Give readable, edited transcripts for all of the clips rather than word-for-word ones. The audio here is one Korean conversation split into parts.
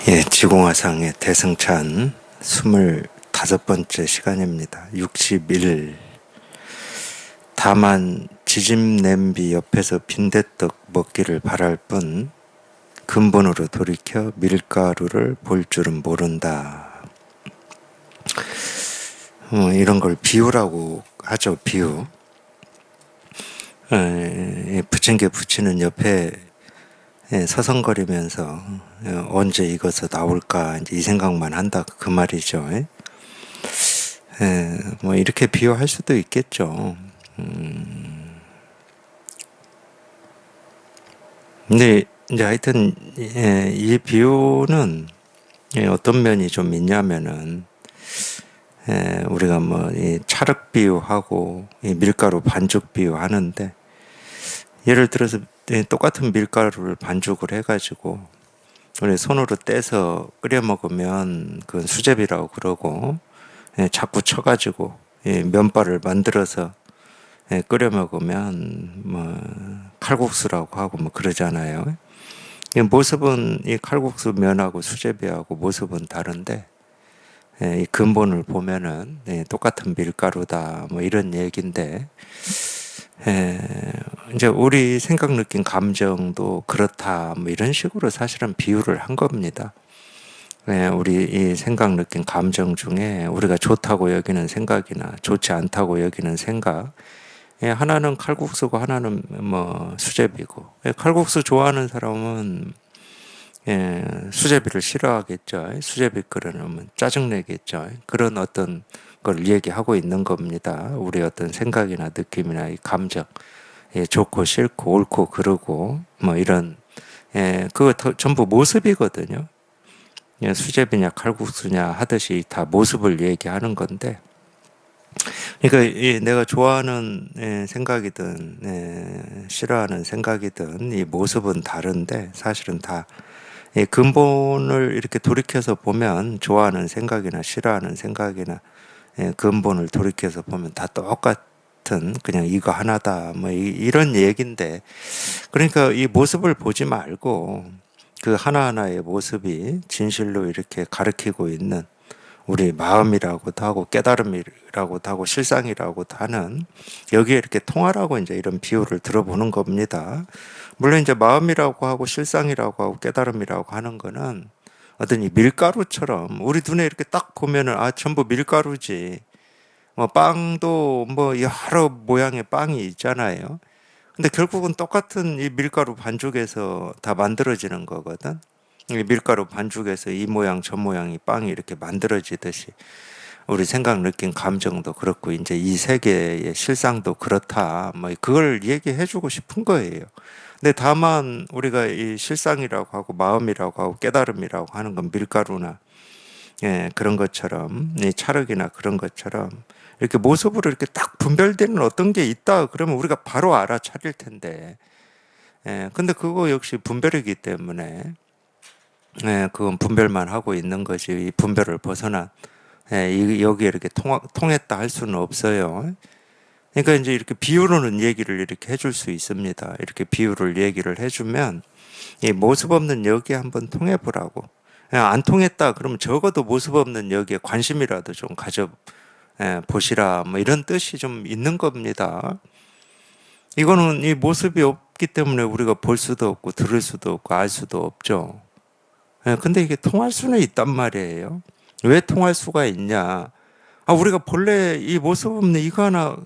예, 지공화상의 대승찬 25번째 시간입니다. 61. 다만 지짐 냄비 옆에서 빈대떡 먹기를 바랄 뿐 근본으로 돌이켜 밀가루를 볼 줄은 모른다. 이런 걸 비유라고 하죠. 비유. 부침개 부치는 옆에 서성거리면서 언제 이것서 나올까 이제 이 생각만 한다 그 말이죠. 뭐 이렇게 비유할 수도 있겠죠. 근데 이제 하여튼 이 비유는 어떤 면이 좀 있냐면은 우리가 뭐 이 찰흙 비유하고 이 밀가루 반죽 비유하는데 예를 들어서 똑같은 밀가루를 반죽을 해가지고 우리 손으로 떼서 끓여 먹으면 그건 수제비라고 그러고 자꾸 쳐가지고 면발을 만들어서 끓여 먹으면 뭐 칼국수라고 하고 뭐 그러잖아요. 이 모습은 이 칼국수 면하고 수제비하고 모습은 다른데 이 근본을 보면은 똑같은 밀가루다 뭐 이런 얘기인데 이제 우리 생각 느낀 감정도 그렇다 뭐 이런 식으로 사실은 비유를 한 겁니다. 우리 이 생각 느낀 감정 중에 우리가 좋다고 여기는 생각이나 좋지 않다고 여기는 생각 하나는 칼국수고 하나는 뭐 수제비고 칼국수 좋아하는 사람은 수제비를 싫어하겠죠. 수제비 끓여놓으면 짜증내겠죠. 그런 어떤 걸 얘기하고 있는 겁니다. 우리 어떤 생각이나 느낌이나 이 감정, 좋고 싫고 옳고 그르고 뭐 이런 그거 전부 모습이거든요. 수제비냐 칼국수냐 하듯이 다 모습을 얘기하는 건데, 그러니까 내가 좋아하는 생각이든 싫어하는 생각이든 이 모습은 다른데 사실은 다 근본을 이렇게 돌이켜서 보면 좋아하는 생각이나 싫어하는 생각이나 근본을 돌이켜서 보면 다 똑같은 그냥 이거 하나다 뭐 이런 얘기인데, 그러니까 이 모습을 보지 말고 그 하나하나의 모습이 진실로 이렇게 가리키고 있는 우리 마음이라고도 하고 깨달음이라고도 하고 실상이라고도 하는 여기에 이렇게 통하라고 이제 이런 비유를 들어보는 겁니다. 물론 이제 마음이라고 하고 실상이라고 하고 깨달음이라고 하는 거는 어떤 이 밀가루처럼 우리 눈에 이렇게 딱 보면은 아 전부 밀가루지. 뭐 빵도 뭐 여러 모양의 빵이 있잖아요. 근데 결국은 똑같은 이 밀가루 반죽에서 다 만들어지는 거거든. 이 밀가루 반죽에서 이 모양 저 모양이 빵이 이렇게 만들어지듯이 우리 생각 느낀 감정도 그렇고 이제 이 세계의 실상도 그렇다. 뭐 그걸 얘기해 주고 싶은 거예요. 근데 다만 우리가 이 실상이라고 하고 마음이라고 하고 깨달음이라고 하는 건 밀가루나 그런 것처럼 이 찰흙이나 그런 것처럼 이렇게 모습으로 이렇게 딱 분별되는 어떤 게 있다 그러면 우리가 바로 알아차릴 텐데 근데 그거 역시 분별이기 때문에 그건 분별만 하고 있는 거지 이 분별을 벗어난 여기에 이렇게 통했다 할 수는 없어요. 그러니까 이제 이렇게 비유로는 얘기를 이렇게 해줄 수 있습니다. 이렇게 비유를 얘기를 해주면 이 모습 없는 여기에 한번 통해 보라고. 안 통했다 그러면 적어도 모습 없는 여기에 관심이라도 좀 가져 보시라 뭐 이런 뜻이 좀 있는 겁니다. 이거는 이 모습이 없기 때문에 우리가 볼 수도 없고 들을 수도 없고 알 수도 없죠. 근데 이게 통할 수는 있단 말이에요. 왜 통할 수가 있냐? 아, 우리가 본래 이 모습 없는 이거 하나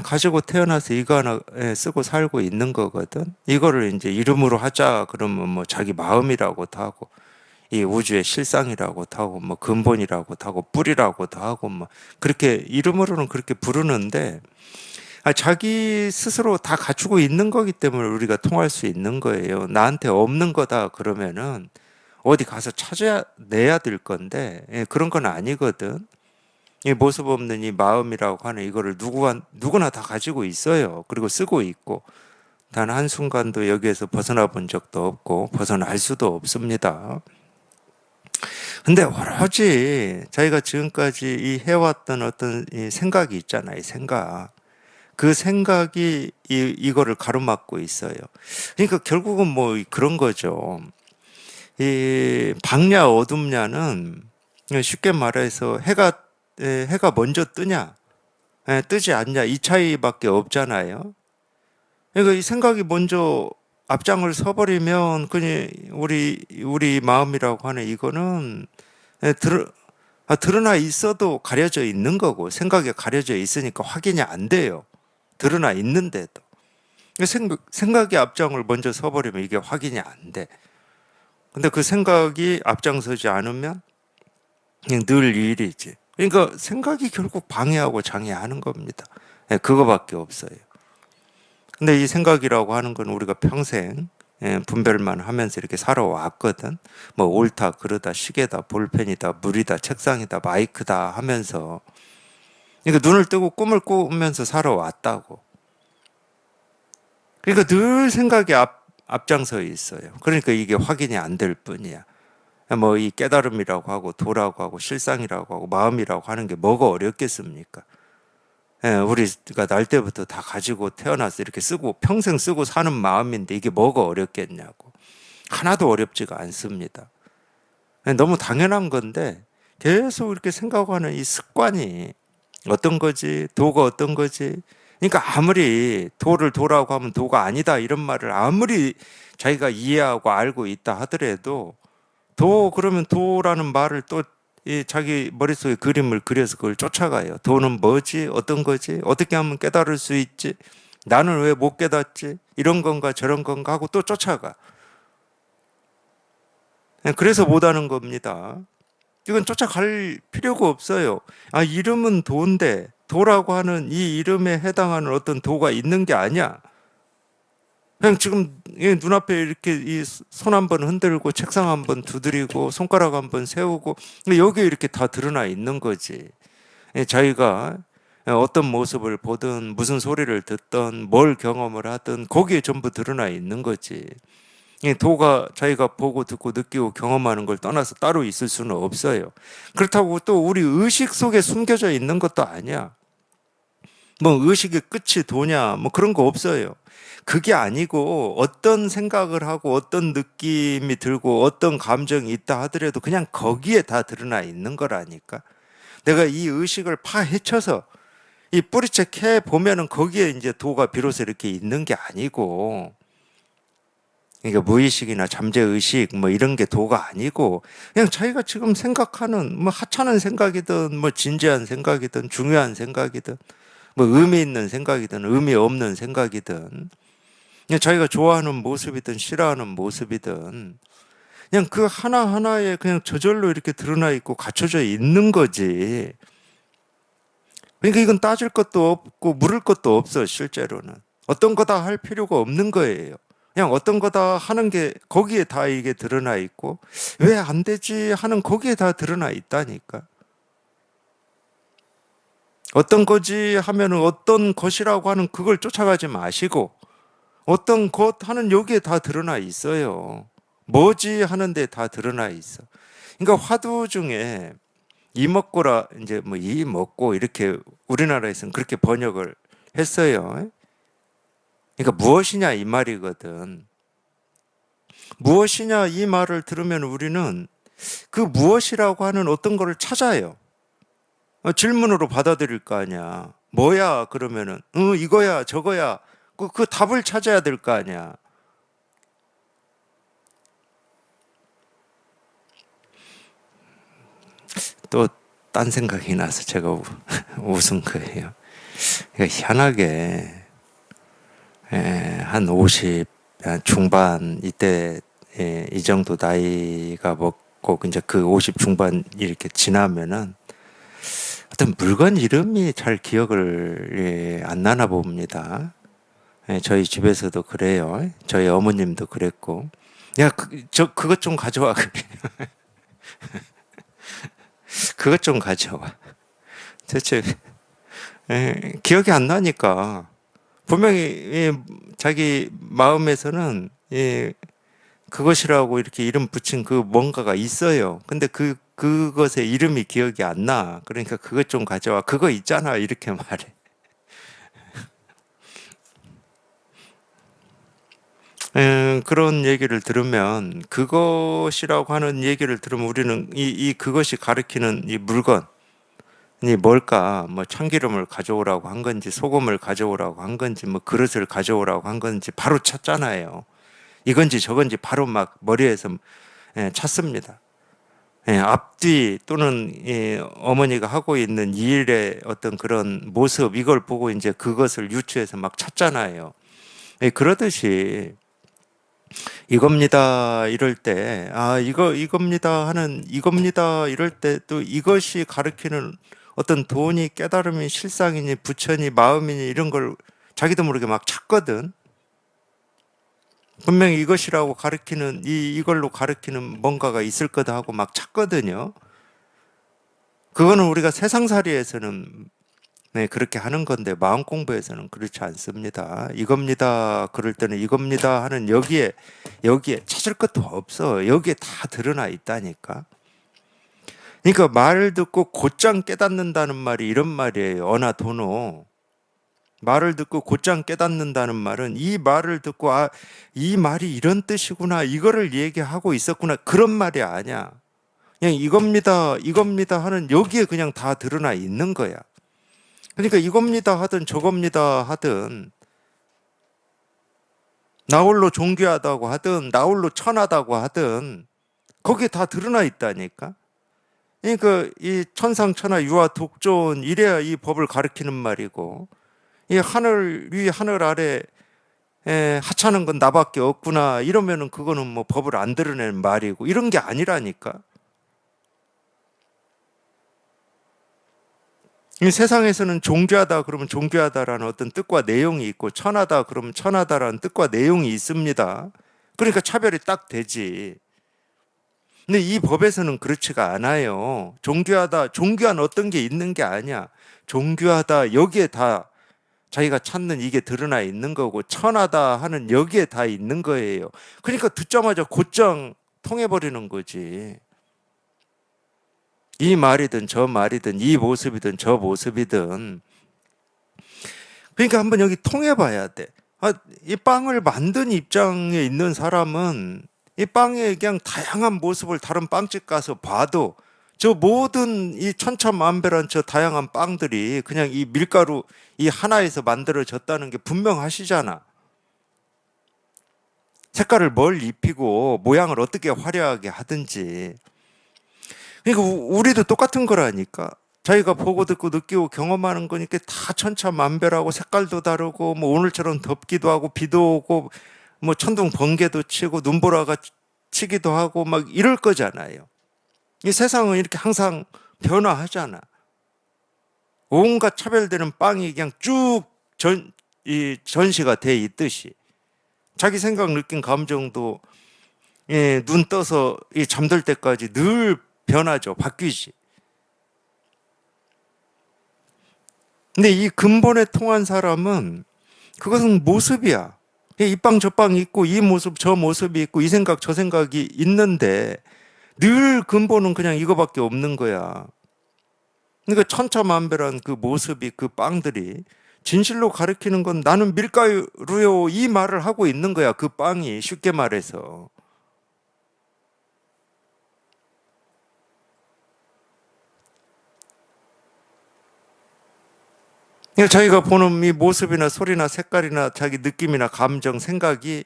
가지고 태어나서 이거 하나 쓰고 살고 있는 거거든. 이거를 이제 이름으로 하자 그러면 뭐 자기 마음이라고도 하고 이 우주의 실상이라고도 하고 뭐 근본이라고도 하고 뿌리라고도 하고 뭐 그렇게 이름으로는 그렇게 부르는데 자기 스스로 다 갖추고 있는 거기 때문에 우리가 통할 수 있는 거예요. 나한테 없는 거다 그러면은 어디 가서 찾아야 내야 될 건데 그런 건 아니거든. 이 모습 없는 이 마음이라고 하는 이거를 누구나 다 가지고 있어요. 그리고 쓰고 있고 단 한순간도 여기에서 벗어나 본 적도 없고 벗어날 수도 없습니다. 근데 오로지 자기가 지금까지 이 해왔던 어떤 이 생각이 있잖아요. 이 생각. 그 생각이 이거를 가로막고 있어요. 그러니까 결국은 뭐 그런 거죠. 이 밝냐 어둡냐는 쉽게 말해서 해가 먼저 뜨냐, 뜨지 않냐 이 차이밖에 없잖아요. 그러니까 이 생각이 먼저 앞장을 서버리면 그냥 우리 마음이라고 하는 이거는 예, 드러나 있어도 가려져 있는 거고 생각에 가려져 있으니까 확인이 안 돼요. 드러나 있는데도 생각이 앞장을 먼저 서버리면 이게 확인이 안 돼. 근데 그 생각이 앞장서지 않으면 그냥 늘 일이지. 그러니까 생각이 결국 방해하고 장애하는 겁니다. 예, 그거밖에 없어요. 근데 이 생각이라고 하는 건 우리가 평생 분별만 하면서 이렇게 살아왔거든. 뭐 옳다, 그르다, 시계다, 볼펜이다, 물이다, 책상이다, 마이크다 하면서 그러니까 눈을 뜨고 꿈을 꾸면서 살아왔다고. 그러니까 늘 생각이 앞장서 있어요. 그러니까 이게 확인이 안 될 뿐이야. 뭐 이 깨달음이라고 하고 도라고 하고 실상이라고 하고 마음이라고 하는 게 뭐가 어렵겠습니까? 우리가 날 때부터 다 가지고 태어나서 이렇게 쓰고 평생 쓰고 사는 마음인데 이게 뭐가 어렵겠냐고. 하나도 어렵지가 않습니다. 너무 당연한 건데 계속 이렇게 생각하는 이 습관이 어떤 거지? 도가 어떤 거지? 그러니까 아무리 도를 도라고 하면 도가 아니다 이런 말을 아무리 자기가 이해하고 알고 있다 하더라도 도 그러면 도라는 말을 또 이 자기 머릿속에 그림을 그려서 그걸 쫓아가요. 도는 뭐지? 어떤 거지? 어떻게 하면 깨달을 수 있지? 나는 왜 못 깨닫지? 이런 건가 저런 건가 하고 또 쫓아가. 그래서 못하는 겁니다. 이건 쫓아갈 필요가 없어요. 아, 이름은 도인데 도라고 하는 이 이름에 해당하는 어떤 도가 있는 게 아니야. 그냥 지금 눈앞에 이렇게 이 손 한번 흔들고 책상 한번 두드리고 손가락 한번 세우고 여기 이렇게 다 드러나 있는 거지. 자기가 어떤 모습을 보든 무슨 소리를 듣든 뭘 경험을 하든 거기에 전부 드러나 있는 거지. 도가 자기가 보고 듣고 느끼고 경험하는 걸 떠나서 따로 있을 수는 없어요. 그렇다고 또 우리 의식 속에 숨겨져 있는 것도 아니야. 뭐 의식의 끝이 도냐 뭐 그런 거 없어요. 그게 아니고 어떤 생각을 하고 어떤 느낌이 들고 어떤 감정이 있다 하더라도 그냥 거기에 다 드러나 있는 거라니까. 내가 이 의식을 파헤쳐서 이 뿌리채 캐 보면은 거기에 이제 도가 비로소 이렇게 있는 게 아니고, 그러니까 무의식이나 잠재의식 뭐 이런 게 도가 아니고 그냥 자기가 지금 생각하는 뭐 하찮은 생각이든 뭐 진지한 생각이든 중요한 생각이든 뭐 의미 있는 생각이든 의미 없는 생각이든 그냥 자기가 좋아하는 모습이든 싫어하는 모습이든 그냥 그 하나하나에 그냥 저절로 이렇게 드러나 있고 갖춰져 있는 거지. 그러니까 이건 따질 것도 없고 물을 것도 없어 실제로는. 어떤 거다 할 필요가 없는 거예요. 그냥 어떤 거다 하는 게 거기에 다 이게 드러나 있고 왜 안 되지 하는 거기에 다 드러나 있다니까. 어떤 거지 하면은 어떤 것이라고 하는 그걸 쫓아가지 마시고 어떤 것 하는 여기에 다 드러나 있어요. 뭐지 하는데 다 드러나 있어. 그러니까 화두 중에 이먹고라 이제 뭐 이먹고 이렇게 우리나라에서는 그렇게 번역을 했어요. 그러니까 무엇이냐 이 말이거든. 무엇이냐 이 말을 들으면 우리는 그 무엇이라고 하는 어떤 거를 찾아요. 질문으로 받아들일 거 아니야. 뭐야 그러면은 이거야 저거야 그 답을 찾아야 될 거 아니야. 또 딴 생각이 나서 제가 웃은 거예요. 그러니까 희한하게 한 50 중반 이때 이 정도 나이가 먹고 이제 그 50 중반 이렇게 지나면은 어떤 물건 이름이 잘 기억을 안 나나 봅니다. 저희 집에서도 그래요. 저희 어머님도 그랬고. 야, 그것 좀 가져와. 그것 좀 가져와. 대체 기억이 안 나니까 분명히 자기 마음에서는 그것이라고 이렇게 이름 붙인 그 뭔가가 있어요. 근데 그것의 이름이 기억이 안 나. 그러니까 그것 좀 가져와. 그거 있잖아. 이렇게 말해. 그런 얘기를 들으면 그것이라고 하는 얘기를 들으면 우리는 이 그것이 가리키는 이 물건이 뭘까? 뭐 참기름을 가져오라고 한 건지 소금을 가져오라고 한 건지 뭐 그릇을 가져오라고 한 건지 바로 찾잖아요. 이건지 저건지 바로 막 머리에서 찾습니다. 앞뒤 또는 어머니가 하고 있는 일의 어떤 그런 모습 이걸 보고 이제 그것을 유추해서 막 찾잖아요. 그러듯이 이겁니다 이럴 때 이겁니다 하는 이겁니다 이럴 때 또 이것이 가리키는 어떤 도니 깨달음이 실상이니 부처니 마음이니 이런 걸 자기도 모르게 막 찾거든. 분명히 이것이라고 가리키는 이걸로 가리키는 뭔가가 있을 거다 하고 막 찾거든요. 그거는 우리가 세상살이에서는 그렇게 하는 건데 마음 공부에서는 그렇지 않습니다. 이겁니다. 그럴 때는 이겁니다 하는 여기에 찾을 것도 없어. 여기에 다 드러나 있다니까. 그러니까 말을 듣고 곧장 깨닫는다는 말이 이런 말이에요. 어나 도노. 말을 듣고 곧장 깨닫는다는 말은 이 말을 듣고 이 말이 이런 뜻이구나. 이거를 얘기하고 있었구나. 그런 말이 아니야. 그냥 이겁니다 하는 여기에 그냥 다 드러나 있는 거야. 그러니까 이겁니다 하든 저겁니다 하든 나홀로 존귀하다고 하든 나홀로 천하다고 하든 거기에 다 드러나 있다니까. 그러니까 이 천상천하 유아 독존 이래야 이 법을 가리키는 말이고 이 하늘 위 하늘 아래 하찮은 건 나밖에 없구나 이러면은 그거는 뭐 법을 안 드러내는 말이고 이런 게 아니라니까. 이 세상에서는 존귀하다 그러면 존귀하다라는 어떤 뜻과 내용이 있고 천하다 그러면 천하다라는 뜻과 내용이 있습니다. 그러니까 차별이 딱 되지. 근데 이 법에서는 그렇지가 않아요. 존귀하다, 존귀한 어떤 게 있는 게 아니야. 존귀하다, 여기에 다 자기가 찾는 이게 드러나 있는 거고 천하다 하는 여기에 다 있는 거예요. 그러니까 듣자마자 곧장 통해버리는 거지. 이 말이든 저 말이든 이 모습이든 저 모습이든 그러니까 한번 여기 통해봐야 돼. 이 빵을 만든 입장에 있는 사람은 이 빵의 그냥 다양한 모습을 다른 빵집 가서 봐도 저 모든 이 천차만별한 저 다양한 빵들이 그냥 이 밀가루 이 하나에서 만들어졌다는 게 분명하시잖아. 색깔을 뭘 입히고 모양을 어떻게 화려하게 하든지. 그러니까 우리도 똑같은 거라니까. 자기가 보고 듣고 느끼고 경험하는 거니까 다 천차만별하고 색깔도 다르고 뭐 오늘처럼 덥기도 하고 비도 오고 뭐 천둥 번개도 치고 눈보라가 치기도 하고 막 이럴 거잖아요. 이 세상은 이렇게 항상 변화하잖아. 온갖 차별되는 빵이 그냥 쭉 전시가 돼 있듯이 자기 생각 느낀 감정도 눈 떠서 잠들 때까지 늘 변하죠. 바뀌지. 근데 이 근본에 통한 사람은 그것은 모습이야. 이 빵 저 빵 있고 이 모습 저 모습이 있고 이 생각 저 생각이 있는데 늘 근본은 그냥 이거밖에 없는 거야. 그러니까 천차만별한 그 모습이 그 빵들이 진실로 가리키는 건 나는 밀가루요 이 말을 하고 있는 거야. 그 빵이 쉽게 말해서. 그러니까 자기가 보는 이 모습이나 소리나 색깔이나 자기 느낌이나 감정, 생각이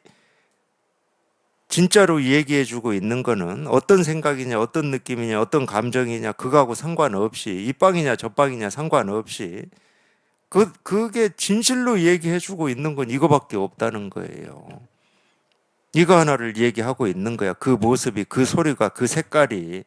진짜로 얘기해주고 있는 거는 어떤 생각이냐, 어떤 느낌이냐, 어떤 감정이냐, 그거하고 상관없이, 이 빵이냐, 저 빵이냐 상관없이, 그게 진실로 얘기해주고 있는 건 이거밖에 없다는 거예요. 이거 하나를 얘기하고 있는 거야. 그 모습이, 그 소리가, 그 색깔이.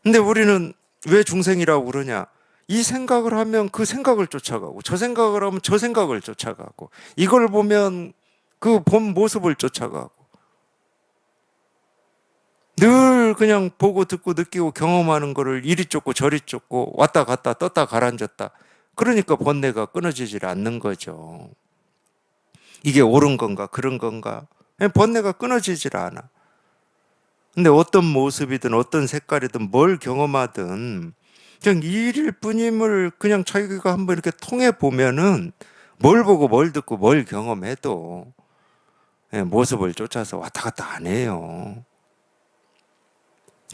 근데 우리는 왜 중생이라고 그러냐? 이 생각을 하면 그 생각을 쫓아가고, 저 생각을 하면 저 생각을 쫓아가고, 이걸 보면 그 본 모습을 쫓아가고, 늘 그냥 보고 듣고 느끼고 경험하는 거를 이리 쫓고 저리 쫓고 왔다 갔다 떴다 가라앉았다. 그러니까 번뇌가 끊어지질 않는 거죠. 이게 옳은 건가, 그런 건가? 번뇌가 끊어지질 않아. 근데 어떤 모습이든 어떤 색깔이든 뭘 경험하든 그냥 일일 뿐임을 그냥 자기가 한번 이렇게 통해 보면은 뭘 보고 뭘 듣고 뭘 경험해도 모습을 쫓아서 왔다 갔다 안 해요.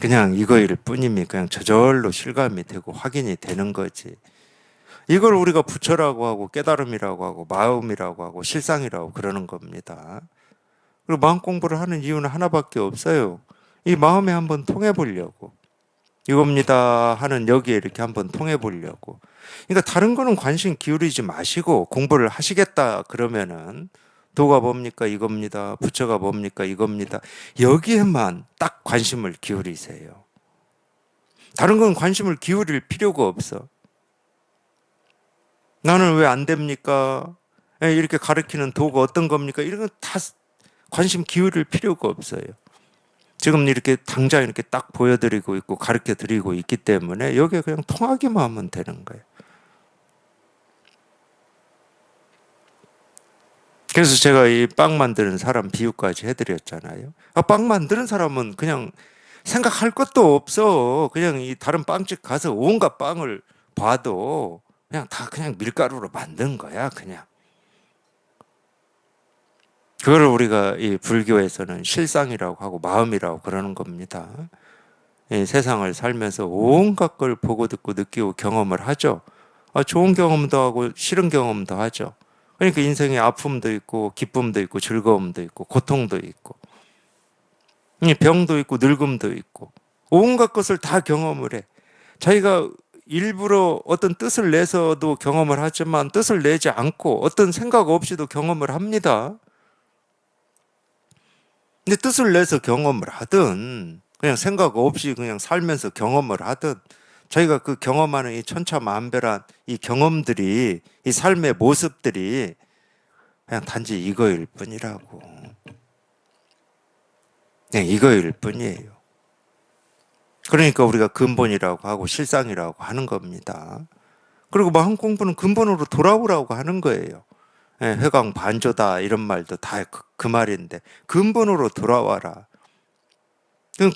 그냥 이거일 뿐이면 그냥 저절로 실감이 되고 확인이 되는 거지. 이걸 우리가 부처라고 하고 깨달음이라고 하고 마음이라고 하고 실상이라고 그러는 겁니다. 그리고 마음 공부를 하는 이유는 하나밖에 없어요. 이 마음에 한번 통해 보려고. 이겁니다 하는 여기에 이렇게 한번 통해 보려고. 그러니까 다른 거는 관심 기울이지 마시고 공부를 하시겠다 그러면은 도가 뭡니까? 이겁니다. 부처가 뭡니까? 이겁니다. 여기에만 딱 관심을 기울이세요. 다른 건 관심을 기울일 필요가 없어. 나는 왜 안 됩니까? 이렇게 가르치는 도가 어떤 겁니까? 이런 건 다 관심 기울일 필요가 없어요. 지금 이렇게 당장 이렇게 딱 보여드리고 있고 가르쳐 드리고 있기 때문에 여기에 그냥 통하기만 하면 되는 거예요. 그래서 제가 이 빵 만드는 사람 비유까지 해드렸잖아요. 빵 만드는 사람은 그냥 생각할 것도 없어. 그냥 이 다른 빵집 가서 온갖 빵을 봐도 그냥 다 그냥 밀가루로 만든 거야, 그냥. 그거를 우리가 이 불교에서는 실상이라고 하고 마음이라고 그러는 겁니다. 이 세상을 살면서 온갖 걸 보고 듣고 느끼고 경험을 하죠. 좋은 경험도 하고 싫은 경험도 하죠. 그러니까 인생에 아픔도 있고 기쁨도 있고 즐거움도 있고 고통도 있고 병도 있고 늙음도 있고 온갖 것을 다 경험을 해. 자기가 일부러 어떤 뜻을 내서도 경험을 하지만 뜻을 내지 않고 어떤 생각 없이도 경험을 합니다. 근데 뜻을 내서 경험을 하든 그냥 생각 없이 그냥 살면서 경험을 하든 자기가 그 경험하는 이 천차만별한 이 경험들이 이 삶의 모습들이 그냥 단지 이거일 뿐이라고. 그냥 이거일 뿐이에요. 그러니까 우리가 근본이라고 하고 실상이라고 하는 겁니다. 그리고 마음 공부는 근본으로 돌아오라고 하는 거예요. 회광 반조다 이런 말도 다 그 말인데 근본으로 돌아와라.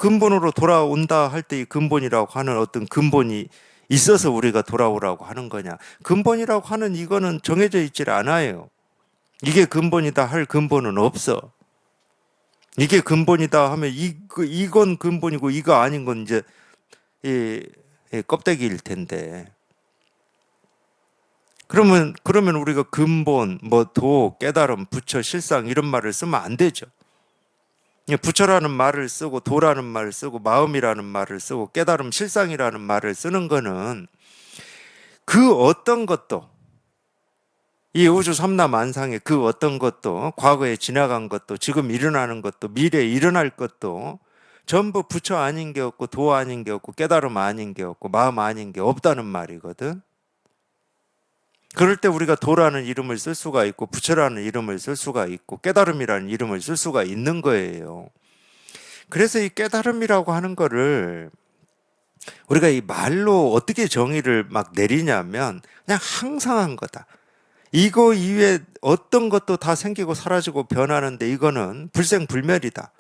근본으로 돌아온다 할 때 이 근본이라고 하는 어떤 근본이 있어서 우리가 돌아오라고 하는 거냐. 근본이라고 하는 이거는 정해져 있질 않아요. 이게 근본이다 할 근본은 없어. 이게 근본이다 하면 이건 근본이고 이거 아닌 건 이제 이 껍데기일 텐데. 그러면 우리가 근본, 뭐 도, 깨달음, 부처, 실상 이런 말을 쓰면 안 되죠. 부처라는 말을 쓰고 도라는 말을 쓰고 마음이라는 말을 쓰고 깨달음, 실상이라는 말을 쓰는 거는 그 어떤 것도 이 우주 삼라만상의 그 어떤 것도 과거에 지나간 것도 지금 일어나는 것도 미래에 일어날 것도 전부 부처 아닌 게 없고 도 아닌 게 없고 깨달음 아닌 게 없고 마음 아닌 게 없다는 말이거든. 그럴 때 우리가 도라는 이름을 쓸 수가 있고 부처라는 이름을 쓸 수가 있고 깨달음이라는 이름을 쓸 수가 있는 거예요. 그래서 이 깨달음이라고 하는 거를 우리가 이 말로 어떻게 정의를 막 내리냐면 그냥 항상한 거다. 이거 이외에 어떤 것도 다 생기고 사라지고 변하는데 이거는 불생불멸이다.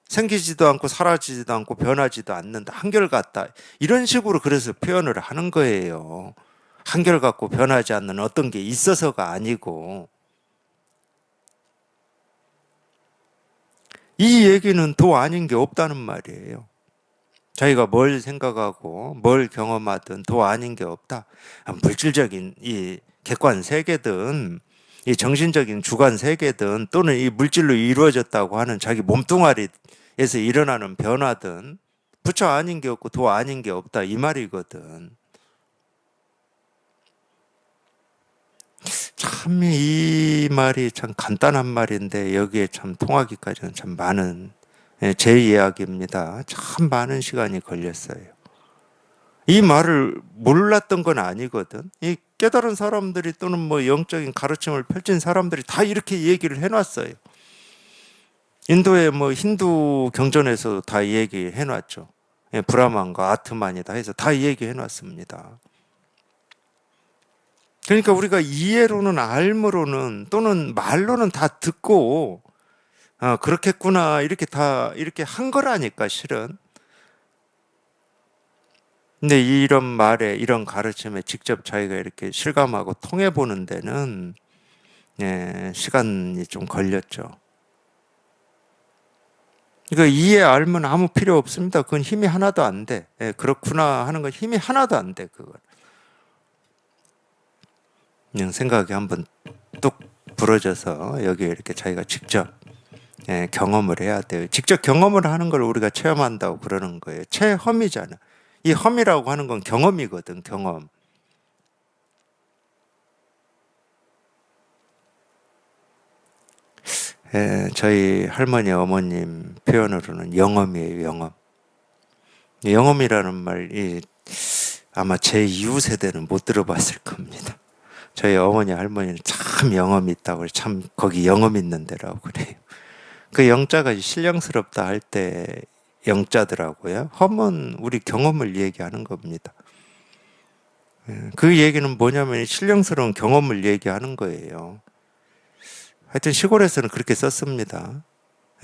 생기지도 않고 사라지지도 않고 변하지도 않는다. 한결같다. 이런 식으로 그래서 표현을 하는 거예요. 한결같고 변하지 않는 어떤 게 있어서가 아니고. 이 얘기는 도 아닌 게 없다는 말이에요. 자기가 뭘 생각하고 뭘 경험하든 도 아닌 게 없다. 물질적인 이 객관 세계든 이 정신적인 주관 세계든 또는 이 물질로 이루어졌다고 하는 자기 몸뚱아리에서 일어나는 변화든 부처 아닌 게 없고 도 아닌 게 없다 이 말이거든. 참 이 말이 참 간단한 말인데 여기에 참 통하기까지는 참 많은 제 이야기입니다. 참 많은 시간이 걸렸어요. 이 말을 몰랐던 건 아니거든. 이 깨달은 사람들이 또는 뭐 영적인 가르침을 펼친 사람들이 다 이렇게 얘기를 해놨어요. 인도의 뭐 힌두 경전에서도 다 얘기해놨죠. 브라만과 아트만이다 해서 다 얘기해놨습니다. 그러니까 우리가 이해로는 알므로는 또는 말로는 다 듣고 그렇겠구나 이렇게 다 이렇게 한 거라니까 실은. 근데 이런 말에 이런 가르침에 직접 자기가 이렇게 실감하고 통해 보는 데는 시간이 좀 걸렸죠. 이거 이해 알면 아무 필요 없습니다. 그건 힘이 하나도 안 돼. 그렇구나 하는 건 힘이 하나도 안 돼. 그건 그냥 생각이 한번 뚝 부러져서 여기에 이렇게 자기가 직접 경험을 해야 돼요. 직접 경험을 하는 걸 우리가 체험한다고 그러는 거예요. 체험이잖아. 이 험이라고 하는 건 경험이거든. 경험. 저희 할머니 어머님 표현으로는 영험이에요. 영험. 영험이라는 말이 아마 제 이후 세대는 못 들어봤을 겁니다. 저희 어머니 할머니는 참 영험이 있다고 참 거기 영험 있는 데라고 그래요. 그 영자가 신령스럽다 할 때 영자더라고요. 험은 우리 경험을 얘기하는 겁니다. 그 얘기는 뭐냐면 신령스러운 경험을 얘기하는 거예요. 하여튼 시골에서는 그렇게 썼습니다.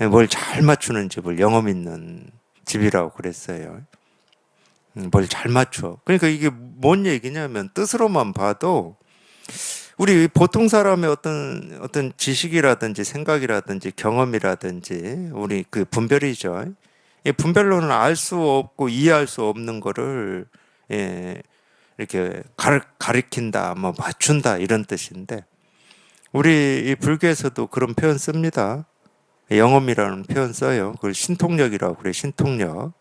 뭘 잘 맞추는 집을 영험 있는 집이라고 그랬어요. 뭘 잘 맞춰. 그러니까 이게 뭔 얘기냐면 뜻으로만 봐도 우리 보통 사람의 어떤 지식이라든지 생각이라든지 경험이라든지 우리 그 분별이죠. 이 분별로는 알 수 없고 이해할 수 없는 거를 이렇게 가리킨다, 뭐 맞춘다 이런 뜻인데 우리 이 불교에서도 그런 표현 씁니다. 영험이라는 표현 써요. 그걸 신통력이라고 그래. 신통력.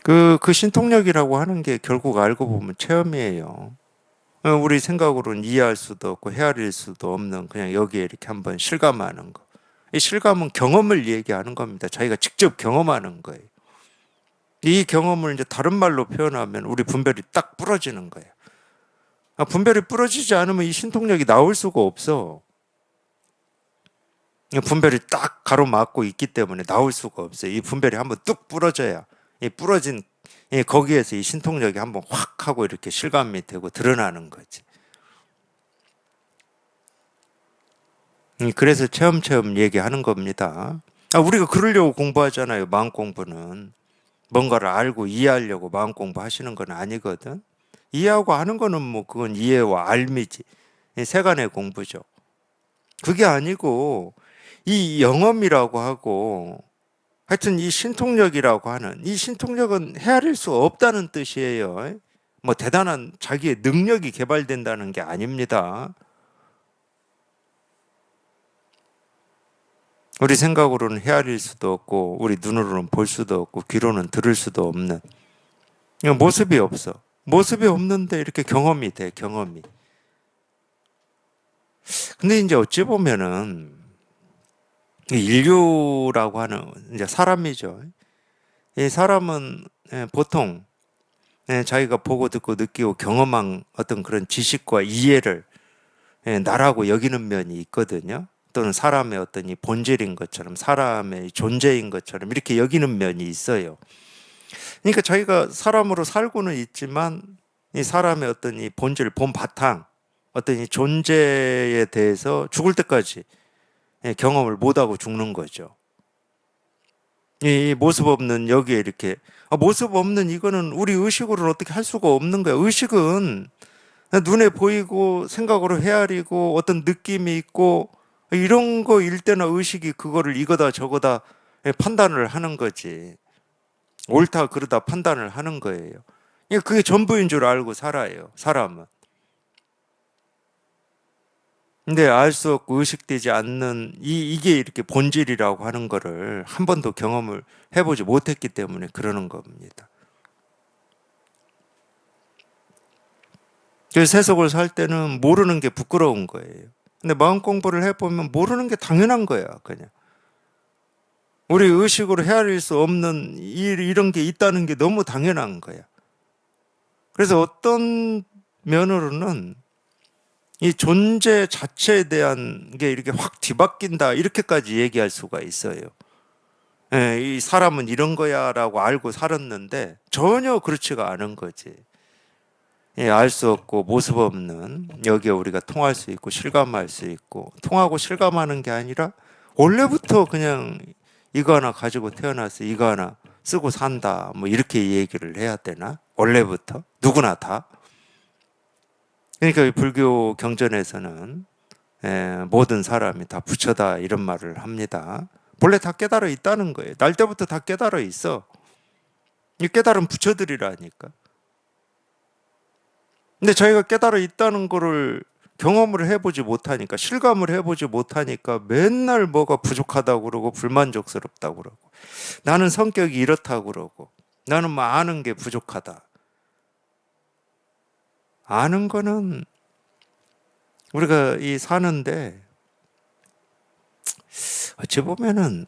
그 신통력이라고 하는 게 결국 알고 보면 체험이에요. 우리 생각으로는 이해할 수도 없고 헤아릴 수도 없는 그냥 여기에 이렇게 한번 실감하는 거. 이 실감은 경험을 얘기하는 겁니다. 자기가 직접 경험하는 거예요. 이 경험을 이제 다른 말로 표현하면 우리 분별이 딱 부러지는 거예요. 분별이 부러지지 않으면 이 신통력이 나올 수가 없어. 분별이 딱 가로막고 있기 때문에 나올 수가 없어요. 이 분별이 한번 뚝 부러져야 이 부러진 거기에서 이 신통력이 한번 확 하고 이렇게 실감이 되고 드러나는 거지. 그래서 체험 얘기하는 겁니다. 우리가 그러려고 공부하잖아요. 마음 공부는. 뭔가를 알고 이해하려고 마음 공부하시는 건 아니거든. 이해하고 하는 거는 뭐 그건 이해와 알미지. 세간의 공부죠. 그게 아니고 이 영험이라고 하고 하여튼 이 신통력이라고 하는 이 신통력은 헤아릴 수 없다는 뜻이에요. 뭐 대단한 자기의 능력이 개발된다는 게 아닙니다. 우리 생각으로는 헤아릴 수도 없고 우리 눈으로는 볼 수도 없고 귀로는 들을 수도 없는 모습이 없어. 모습이 없는데 이렇게 경험이 돼. 경험이. 근데 이제 어찌 보면은 인류라고 하는 이제 사람이죠. 이 사람은 보통 자기가 보고 듣고 느끼고 경험한 어떤 그런 지식과 이해를 나라고 여기는 면이 있거든요. 또는 사람의 어떤 이 본질인 것처럼 사람의 존재인 것처럼 이렇게 여기는 면이 있어요. 그러니까 자기가 사람으로 살고는 있지만 이 사람의 어떤 이 본질, 본바탕, 어떤 이 존재에 대해서 죽을 때까지 경험을 못하고 죽는 거죠. 이 모습 없는 여기에 이렇게 모습 없는 이거는 우리 의식으로는 어떻게 할 수가 없는 거야. 의식은 눈에 보이고 생각으로 헤아리고 어떤 느낌이 있고 이런 거일 때나 의식이 그거를 이거다 저거다 판단을 하는 거지. 옳다 그르다 판단을 하는 거예요. 그게 전부인 줄 알고 살아요. 사람은. 근데 알 수 없고 의식되지 않는 이게 이렇게 본질이라고 하는 거를 한 번도 경험을 해보지 못했기 때문에 그러는 겁니다. 그래서 세속을 살 때는 모르는 게 부끄러운 거예요. 근데 마음 공부를 해보면 모르는 게 당연한 거야, 그냥. 우리 의식으로 헤아릴 수 없는 이런 게 있다는 게 너무 당연한 거야. 그래서 어떤 면으로는 이 존재 자체에 대한 게 이렇게 확 뒤바뀐다, 이렇게까지 얘기할 수가 있어요. 이 사람은 이런 거야 라고 알고 살았는데 전혀 그렇지가 않은 거지. 알 수 없고 모습 없는 여기에 우리가 통할 수 있고 실감할 수 있고 통하고 실감하는 게 아니라 원래부터 그냥 이거 하나 가지고 태어나서 이거 하나 쓰고 산다 뭐 이렇게 얘기를 해야 되나? 원래부터 누구나 다. 그러니까 불교 경전에서는 모든 사람이 다 부처다 이런 말을 합니다. 본래 다 깨달아 있다는 거예요. 날 때부터 다 깨달아 있어. 이 깨달은 부처들이라니까. 근데 자기가 깨달아 있다는 거를 경험을 해보지 못하니까, 실감을 해보지 못하니까 맨날 뭐가 부족하다고 그러고 불만족스럽다고 그러고, 나는 성격이 이렇다고 그러고, 나는 뭐 아는 게 부족하다. 아는 거는 우리가 이 사는데 어찌 보면은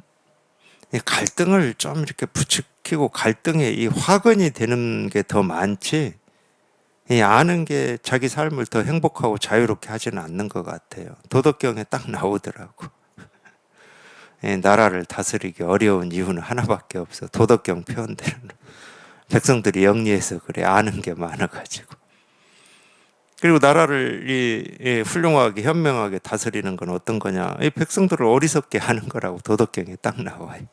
이 갈등을 좀 이렇게 부추기고 갈등에 이 화근이 되는 게 더 많지, 이 아는 게 자기 삶을 더 행복하고 자유롭게 하지는 않는 것 같아요. 도덕경에 딱 나오더라고. 나라를 다스리기 어려운 이유는 하나밖에 없어. 도덕경 표현대로는. 백성들이 영리해서 그래. 아는 게 많아가지고. 그리고 나라를 훌륭하게 현명하게 다스리는 건 어떤 거냐? 이 백성들을 어리석게 하는 거라고 도덕경에 딱 나와요.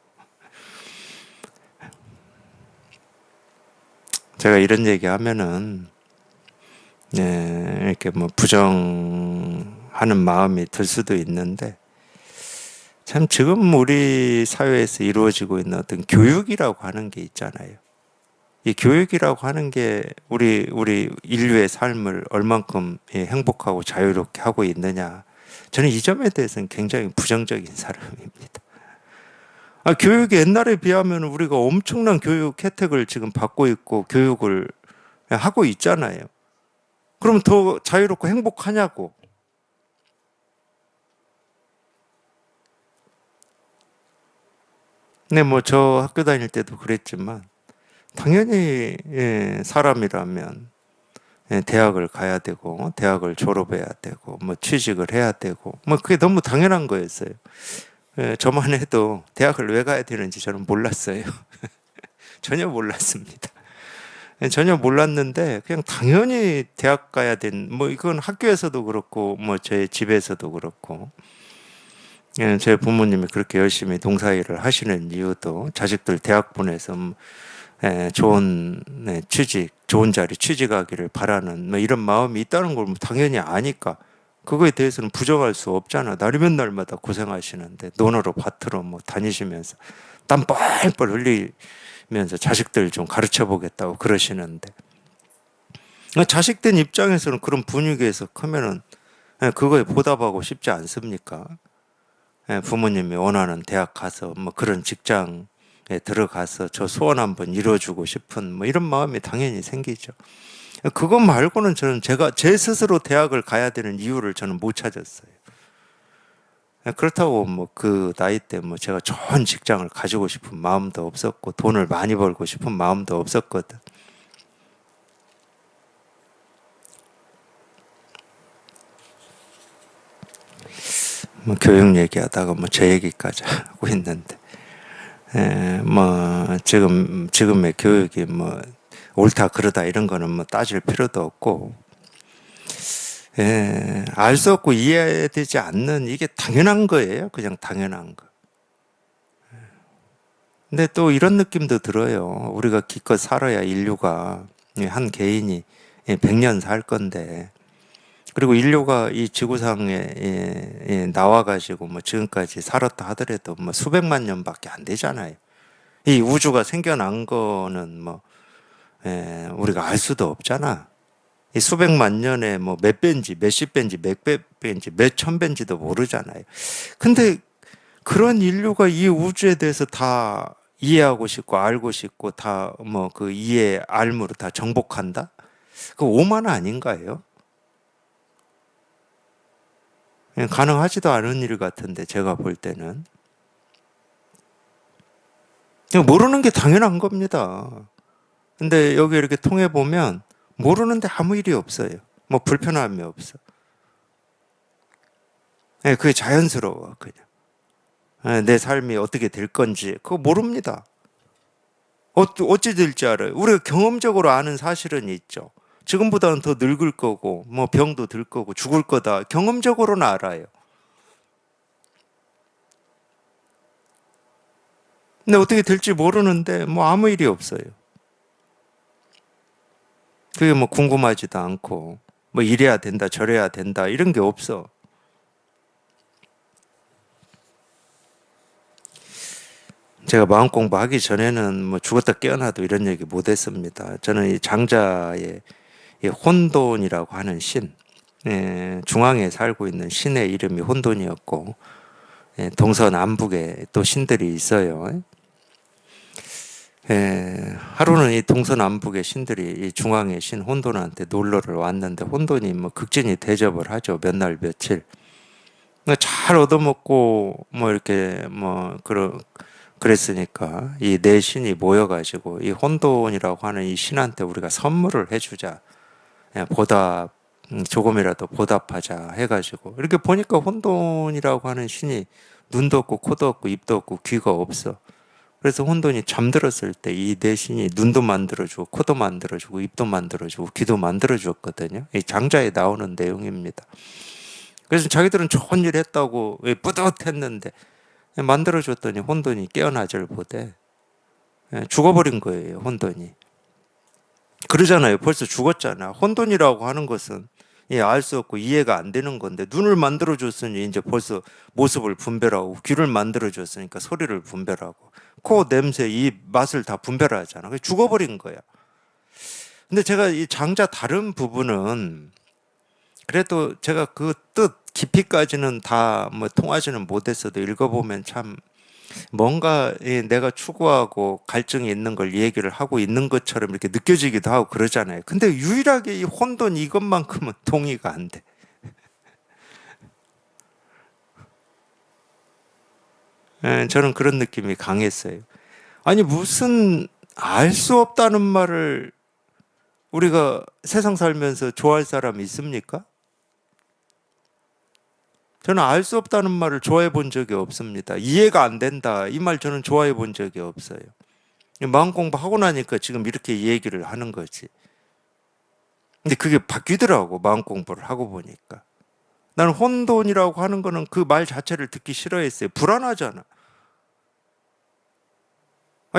제가 이런 얘기 하면은 이렇게 뭐 부정하는 마음이 들 수도 있는데, 참 지금 우리 사회에서 이루어지고 있는 어떤 교육이라고 하는 게 있잖아요. 이 교육이라고 하는 게 우리 인류의 삶을 얼만큼 행복하고 자유롭게 하고 있느냐. 저는 이 점에 대해서는 굉장히 부정적인 사람입니다. 교육이 옛날에 비하면 우리가 엄청난 교육 혜택을 지금 받고 있고 교육을 하고 있잖아요. 그럼 더 자유롭고 행복하냐고. 네, 뭐 저 학교 다닐 때도 그랬지만 당연히 사람이라면 대학을 가야 되고 대학을 졸업해야 되고 뭐 취직을 해야 되고 뭐 그게 너무 당연한 거였어요. 저만 해도 대학을 왜 가야 되는지 저는 몰랐어요. 전혀 몰랐습니다. 전혀 몰랐는데 그냥 당연히 대학 가야 뭐 이건 학교에서도 그렇고 뭐 제 집에서도 그렇고, 제 부모님이 그렇게 열심히 동사일을 하시는 이유도 자식들 대학 보내서 좋은 취직, 좋은 자리 취직하기를 바라는 뭐 이런 마음이 있다는 걸 뭐 당연히 아니까 그거에 대해서는 부정할 수 없잖아. 날이면 날마다 고생하시는데 논으로 밭으로 뭐 다니시면서 땀 뻘뻘 흘리면서 자식들 좀 가르쳐 보겠다고 그러시는데, 자식된 입장에서는 그런 분위기에서 크면은 그거에 보답하고 싶지 않습니까? 부모님이 원하는 대학 가서 뭐 그런 직장에 들어가서 저 소원 한번 이루어주고 싶은 뭐 이런 마음이 당연히 생기죠. 그것 말고는 저는 제 스스로 대학을 가야 되는 이유를 저는 못 찾았어요. 그렇다고 뭐 그 나이 때 뭐 제가 좋은 직장을 가지고 싶은 마음도 없었고 돈을 많이 벌고 싶은 마음도 없었거든. 뭐 교육 얘기하다가 뭐 제 얘기까지 하고 있는데, 뭐 지금의 교육이 뭐 옳다 그르다 이런 거는 뭐 따질 필요도 없고, 알 수 없고 이해되지 않는 이게 당연한 거예요. 그냥 당연한 거. 근데 또 이런 느낌도 들어요. 우리가 기껏 살아야 인류가, 한 개인이 100년 살 건데, 그리고 인류가 이 지구상에 나와가지고 뭐 지금까지 살았다 하더라도 뭐 수백만 년밖에 안 되잖아요. 이 우주가 생겨난 거는 뭐 우리가 알 수도 없잖아. 이 수백만 년에 뭐 몇 배인지 몇십 배인지 몇백 배인지 몇천 배인지도 모르잖아요. 근데 그런 인류가 이 우주에 대해서 다 이해하고 싶고 알고 싶고 다 뭐 그 이해 알무로 다 정복한다? 그 오만 아닌가요? 가능하지도 않은 일 같은데 제가 볼 때는 그냥 모르는 게 당연한 겁니다. 근데 여기 이렇게 통해 보면 모르는데 아무 일이 없어요. 뭐 불편함이 없어. 그게 자연스러워 그냥. 내 삶이 어떻게 될 건지 그거 모릅니다. 어찌 될지 알아요. 우리가 경험적으로 아는 사실은 있죠. 지금보다는 더 늙을 거고 뭐 병도 들 거고 죽을 거다. 경험적으로는 알아요. 근데 어떻게 될지 모르는데 뭐 아무 일이 없어요. 그게 뭐 궁금하지도 않고. 뭐 이래야 된다, 저래야 된다 이런 게 없어. 제가 마음 공부하기 전에는 뭐 죽었다 깨어나도 이런 얘기 못 했습니다. 저는 이 장자의 이 혼돈이라고 하는 신, 중앙에 살고 있는 신의 이름이 혼돈이었고, 동서남북에 또 신들이 있어요. 하루는 이 동서남북의 신들이 이 중앙의 신 혼돈한테 놀러를 왔는데 혼돈이 뭐 극진히 대접을 하죠. 몇 날 며칠. 잘 얻어먹고 뭐 이렇게 뭐 그랬으니까 이 네 신이 모여가지고 이 혼돈이라고 하는 이 신한테 우리가 선물을 해주자. 보답, 조금이라도 보답하자 해가지고 이렇게 보니까 혼돈이라고 하는 신이 눈도 없고 코도 없고 입도 없고 귀가 없어. 그래서 혼돈이 잠들었을 때 이 네 신이 눈도 만들어주고 코도 만들어주고 입도 만들어주고 귀도 만들어주었거든요. 이 장자에 나오는 내용입니다. 그래서 자기들은 좋은 일 했다고 뿌듯했는데 만들어줬더니 혼돈이 깨어나질 못해. 죽어버린 거예요, 혼돈이. 그러잖아요. 벌써 죽었잖아. 혼돈이라고 하는 것은 알 수 없고 이해가 안 되는 건데 눈을 만들어줬으니 이제 벌써 모습을 분별하고 귀를 만들어줬으니까 소리를 분별하고 코, 냄새, 입, 맛을 다 분별하잖아. 그래서 죽어버린 거야. 근데 제가 이 장자 다른 부분은 그래도 제가 그 뜻 깊이까지는 다 뭐 통하지는 못했어도 읽어보면 참 뭔가 내가 추구하고 갈증이 있는 걸 얘기를 하고 있는 것처럼 이렇게 느껴지기도 하고 그러잖아요. 근데 유일하게 이 혼돈 이것만큼은 동의가 안 돼. 저는 그런 느낌이 강했어요. 아니 무슨 알 수 없다는 말을 우리가 세상 살면서 좋아할 사람이 있습니까? 저는 알 수 없다는 말을 좋아해 본 적이 없습니다. 이해가 안 된다. 이 말 저는 좋아해 본 적이 없어요. 마음 공부하고 나니까 지금 이렇게 얘기를 하는 거지. 근데 그게 바뀌더라고, 마음 공부를 하고 보니까. 나는 혼돈이라고 하는 거는 그 말 자체를 듣기 싫어했어요. 불안하잖아.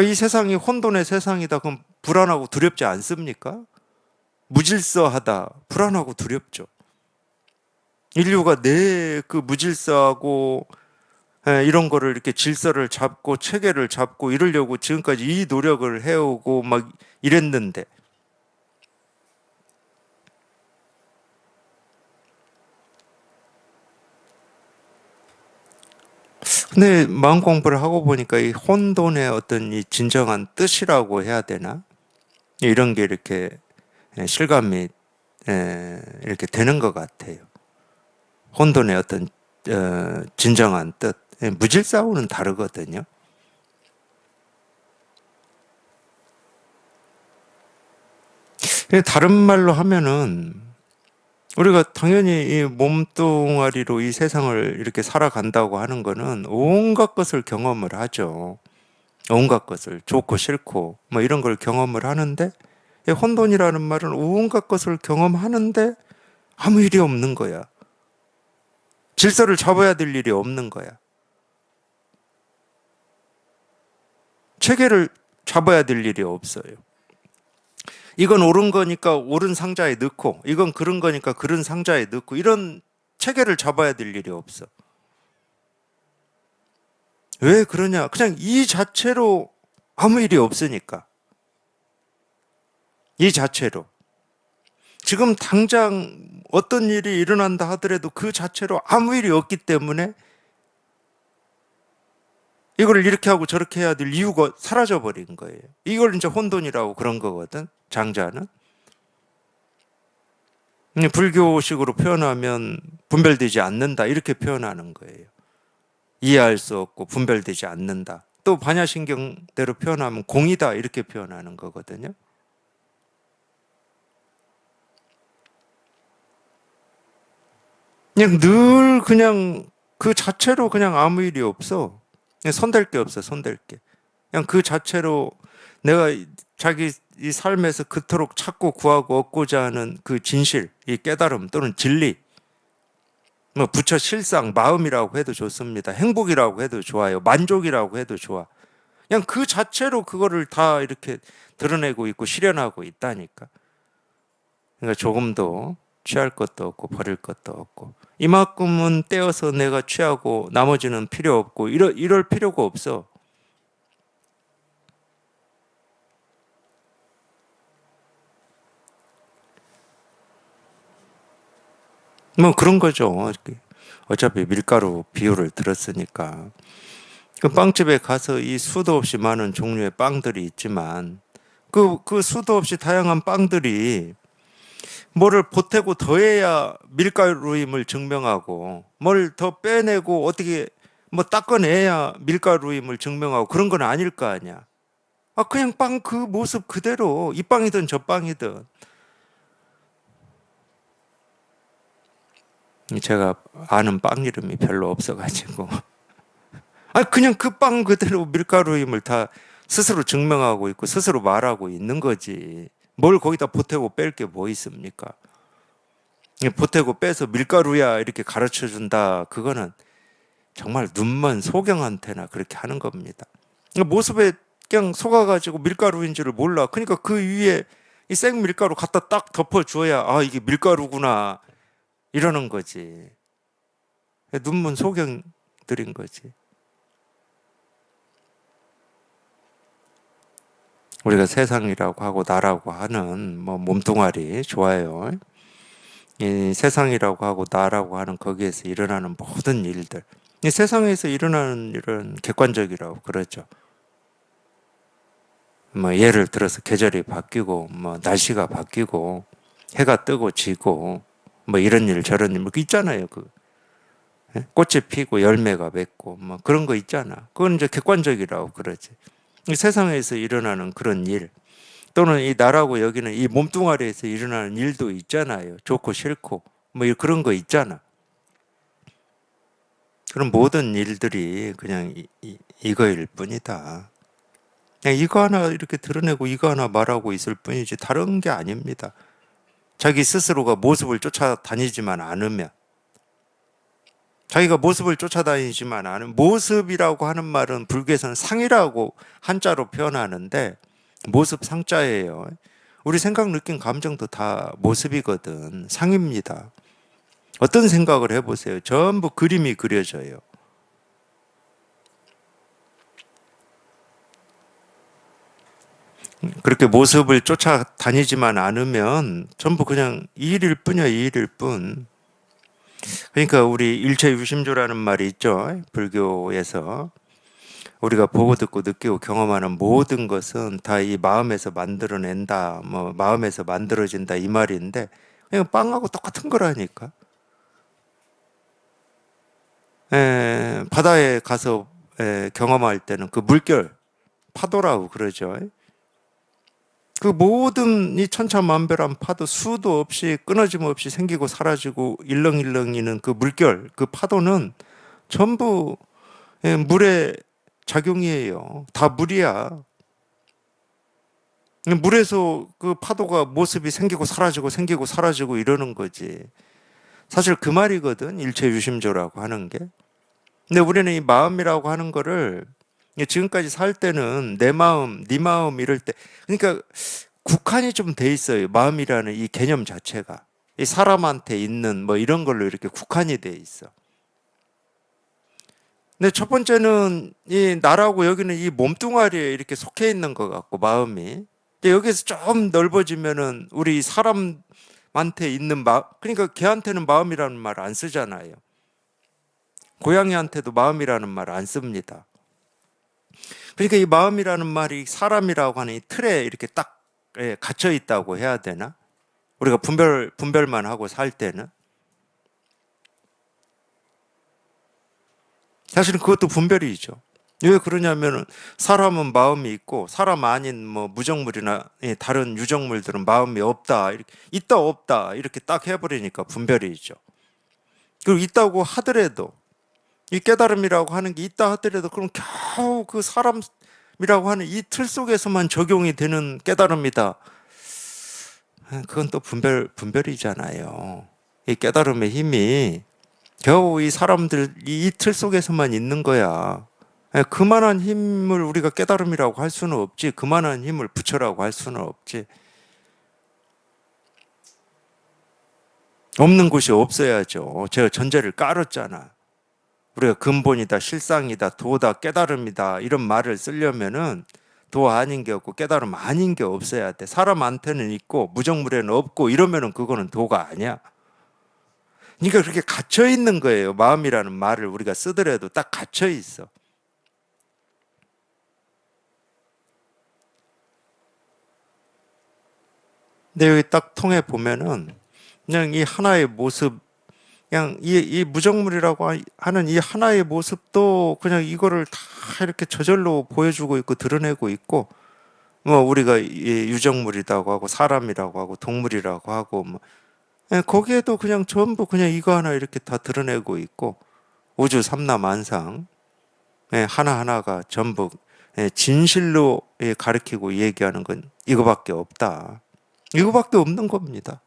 이 세상이 혼돈의 세상이다. 그럼 불안하고 두렵지 않습니까? 무질서하다. 불안하고 두렵죠. 인류가 내 그 무질서하고 이런 거를 이렇게 질서를 잡고 체계를 잡고 이러려고 지금까지 이 노력을 해오고 막 이랬는데 근데 마음 공부를 하고 보니까 이 혼돈의 어떤 이 진정한 뜻이라고 해야 되나? 이런 게 이렇게 실감이 이렇게 되는 것 같아요. 혼돈의 어떤 진정한 뜻, 무질서하고는 다르거든요. 다른 말로 하면은 우리가 당연히 이 몸뚱아리로 이 세상을 이렇게 살아간다고 하는 거는 온갖 것을 경험을 하죠. 온갖 것을 좋고 싫고 뭐 이런 걸 경험을 하는데 이 혼돈이라는 말은 온갖 것을 경험하는데 아무 일이 없는 거야. 질서를 잡아야 될 일이 없는 거야. 체계를 잡아야 될 일이 없어요. 이건 옳은 거니까 옳은 상자에 넣고 이건 그른 거니까 그른 상자에 넣고 이런 체계를 잡아야 될 일이 없어. 왜 그러냐? 그냥 이 자체로 아무 일이 없으니까. 이 자체로. 지금 당장 어떤 일이 일어난다 하더라도 그 자체로 아무 일이 없기 때문에 이걸 이렇게 하고 저렇게 해야 될 이유가 사라져 버린 거예요. 이걸 이제 혼돈이라고 그런 거거든. 장자는. 불교식으로 표현하면 분별되지 않는다 이렇게 표현하는 거예요. 이해할 수 없고 분별되지 않는다. 또 반야신경대로 표현하면 공이다 이렇게 표현하는 거거든요. 그냥 늘 그냥 그 자체로 그냥 아무 일이 없어. 그냥 손댈 게 없어, 손댈 게. 그냥 그 자체로 내가 자기 이 삶에서 그토록 찾고 구하고 얻고자 하는 그 진실, 이 깨달음 또는 진리, 뭐 부처 실상, 마음이라고 해도 좋습니다. 행복이라고 해도 좋아요. 만족이라고 해도 좋아. 그냥 그 자체로 그거를 다 이렇게 드러내고 있고 실현하고 있다니까. 그러니까 조금도 취할 것도 없고 버릴 것도 없고, 이만큼은 떼어서 내가 취하고 나머지는 필요 없고, 이럴 필요가 없어. 뭐 그런 거죠. 어차피 밀가루 비유를 들었으니까. 그 빵집에 가서 이 수도 없이 많은 종류의 빵들이 있지만, 그 수도 없이 다양한 빵들이 뭐를 보태고 더해야 밀가루임을 증명하고, 뭘 더 빼내고 어떻게 뭐 닦아내야 밀가루임을 증명하고, 그런 건 아닐 거 아니야. 아, 그냥 빵 그 모습 그대로, 이 빵이든 저 빵이든. 제가 아는 빵 이름이 별로 없어가지고. 아, 그냥 그 빵 그대로 밀가루임을 다 스스로 증명하고 있고, 스스로 말하고 있는 거지. 뭘 거기다 보태고 뺄 게 뭐 있습니까? 보태고 빼서 밀가루야 이렇게 가르쳐 준다. 그거는 정말 눈먼 소경한테나 그렇게 하는 겁니다. 모습에 그냥 속아가지고 밀가루인 줄을 몰라. 그러니까 그 위에 이 생 밀가루 갖다 딱 덮어줘야, 아, 이게 밀가루구나, 이러는 거지. 눈먼 소경들인 거지. 우리가 세상이라고 하고 나라고 하는 뭐 몸뚱아리 좋아요. 이 세상이라고 하고 나라고 하는 거기에서 일어나는 모든 일들, 이 세상에서 일어나는 일은 객관적이라고 그러죠. 뭐 예를 들어서 계절이 바뀌고, 뭐 날씨가 바뀌고, 해가 뜨고 지고, 뭐 이런 일 저런 일뭐 있잖아요. 예? 꽃이 피고 열매가 맺고 뭐 그런 거 있잖아. 그건 이제 객관적이라고 그러지. 이 세상에서 일어나는 그런 일, 또는 이 나라고 여기는 이 몸뚱아리에서 일어나는 일도 있잖아요. 좋고 싫고 뭐 그런 거 있잖아. 그런 모든 일들이 그냥 이거일 뿐이다. 그냥 이거 하나 이렇게 드러내고 이거 하나 말하고 있을 뿐이지 다른 게 아닙니다. 자기 스스로가 모습을 쫓아다니지만 않으면, 자기가 모습을 쫓아다니지만 않은, 모습이라고 하는 말은 불교에서는 상이라고 한자로 표현하는데, 모습 상자예요. 우리 생각, 느낌, 감정도 다 모습이거든. 상입니다. 어떤 생각을 해보세요. 전부 그림이 그려져요. 그렇게 모습을 쫓아다니지만 않으면 전부 그냥 이 일일 뿐이야, 이 일일 뿐. 그러니까 우리 일체유심조라는 말이 있죠. 불교에서. 우리가 보고 듣고 느끼고 경험하는 모든 것은 다 이 마음에서 만들어낸다, 뭐 마음에서 만들어진다, 이 말인데, 그냥 빵하고 똑같은 거라니까. 바다에 가서 경험할 때는 그 물결, 파도라고 그러죠. 그 모든 이 천차만별한 파도, 수도 없이 끊어짐 없이 생기고 사라지고 일렁일렁이는 그 물결, 그 파도는 전부 물의 작용이에요. 다 물이야. 물에서 그 파도가 모습이 생기고 사라지고 생기고 사라지고 이러는 거지. 사실 그 말이거든, 일체유심조라고 하는 게. 근데 우리는 이 마음이라고 하는 거를 지금까지 살 때는 내 마음, 네 마음 이럴 때, 그러니까 국한이 좀 돼 있어요. 마음이라는 이 개념 자체가. 이 사람한테 있는 뭐 이런 걸로 이렇게 국한이 돼 있어. 근데 첫 번째는 이 나라고 여기는 이 몸뚱아리에 이렇게 속해 있는 것 같고, 마음이. 근데 여기서 좀 넓어지면은 우리 사람한테 있는 그러니까 걔한테는 마음이라는 말 안 쓰잖아요. 고양이한테도 마음이라는 말 안 씁니다. 그러니까 이 마음이라는 말이 사람이라고 하는 이 틀에 이렇게 딱 갇혀 있다고 해야 되나? 우리가 분별만 하고 살 때는. 사실은 그것도 분별이죠. 왜 그러냐면은 사람은 마음이 있고, 사람 아닌 뭐 무정물이나 다른 유정물들은 마음이 없다, 이렇게 있다 없다 이렇게 딱 해버리니까 분별이죠. 그리고 있다고 하더라도, 이 깨달음이라고 하는 게 있다 하더라도, 그럼 겨우 그 사람이라고 하는 이 틀 속에서만 적용이 되는 깨달음이다. 그건 또 분별이잖아요. 이 깨달음의 힘이 겨우 이 사람들 이 틀 속에서만 있는 거야. 그만한 힘을 우리가 깨달음이라고 할 수는 없지. 그만한 힘을 부처라고 할 수는 없지. 없는 곳이 없어야죠. 제가 전제를 깔았잖아. 우리가 근본이다, 실상이다, 도다, 깨달음이다 이런 말을 쓰려면은 도 아닌 게 없고 깨달음 아닌 게 없어야 돼. 사람한테는 있고 무정물에는 없고 이러면은 그거는 도가 아니야. 그러니까 그렇게 갇혀 있는 거예요. 마음이라는 말을 우리가 쓰더라도 딱 갇혀 있어. 근데 여기 딱 통해 보면은 그냥 이 하나의 모습, 그냥 이 무정물이라고 하는 이 하나의 모습도 그냥 이거를 다 이렇게 저절로 보여주고 있고 드러내고 있고, 뭐 우리가 이 유정물이라고 하고 사람이라고 하고 동물이라고 하고 뭐 거기에도 그냥 전부 그냥 이거 하나 이렇게 다 드러내고 있고, 우주 삼라만상 하나하나가 전부 진실로 가르치고 얘기하는 건 이거밖에 없다. 이거밖에 없는 겁니다.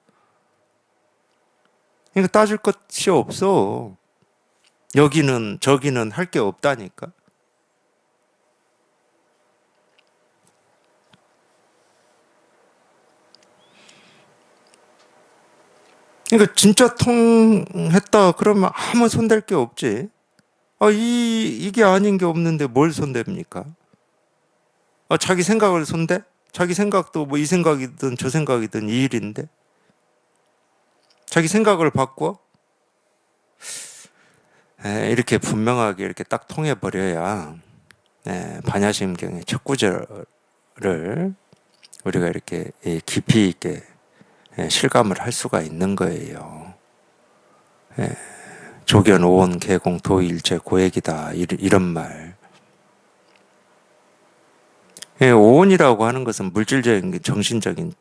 그러니까 따질 것이 없어. 여기는 저기는 할 게 없다니까. 그러니까 진짜 통했다 그러면 아무 손댈 게 없지. 이게 아닌 게 없는데 뭘 손댑니까? 자기 생각을 손대? 자기 생각도 뭐 이 생각이든 저 생각이든 이 일인데. 자기 생각을 바꿔? 이렇게 분명하게 이렇게 딱 통해버려야 반야심경의 첫 구절을 우리가 이렇게 깊이 있게 실감을 할 수가 있는 거예요. 조견, 오온, 개공, 도일체, 고액이다 이런 말. 오온이라고 하는 것은 물질적인 정신적인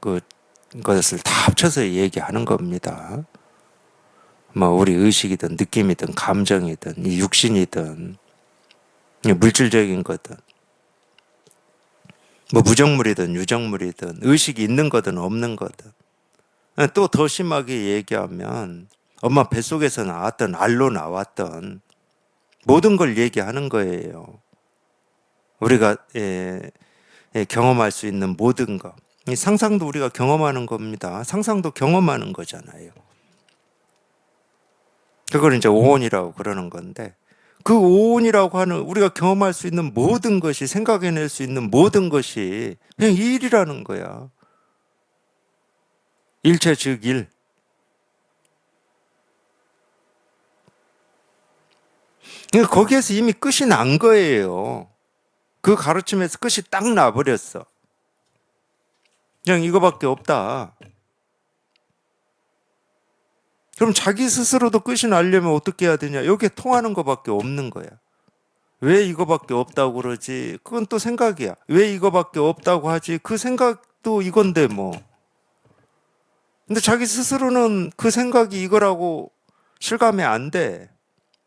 그 것을 다 합쳐서 얘기하는 겁니다. 뭐 우리 의식이든 느낌이든 감정이든 이 육신이든 물질적인 거든 뭐 무정물이든 유정물이든 의식이 있는 거든 없는 거든, 또 더 심하게 얘기하면 엄마 뱃속에서 나왔던 알로 나왔던 모든 걸 얘기하는 거예요. 우리가 경험할 수 있는 모든 것. 이 상상도 우리가 경험하는 겁니다. 상상도 경험하는 거잖아요. 그걸 이제 오온이라고 그러는 건데, 그 오온이라고 하는 우리가 경험할 수 있는 모든 것이, 생각해낼 수 있는 모든 것이 그냥 이 일이라는 거야. 일체 즉 일. 그러니까 거기에서 이미 끝이 난 거예요. 그 가르침에서 끝이 딱 나버렸어. 그냥 이거밖에 없다. 그럼 자기 스스로도 끝이 나려면 어떻게 해야 되냐? 여기에 통하는 거밖에 없는 거야. 왜 이거밖에 없다고 그러지? 그건 또 생각이야. 왜 이거밖에 없다고 하지? 그 생각도 이건데 뭐. 근데 자기 스스로는 그 생각이 이거라고 실감이 안 돼.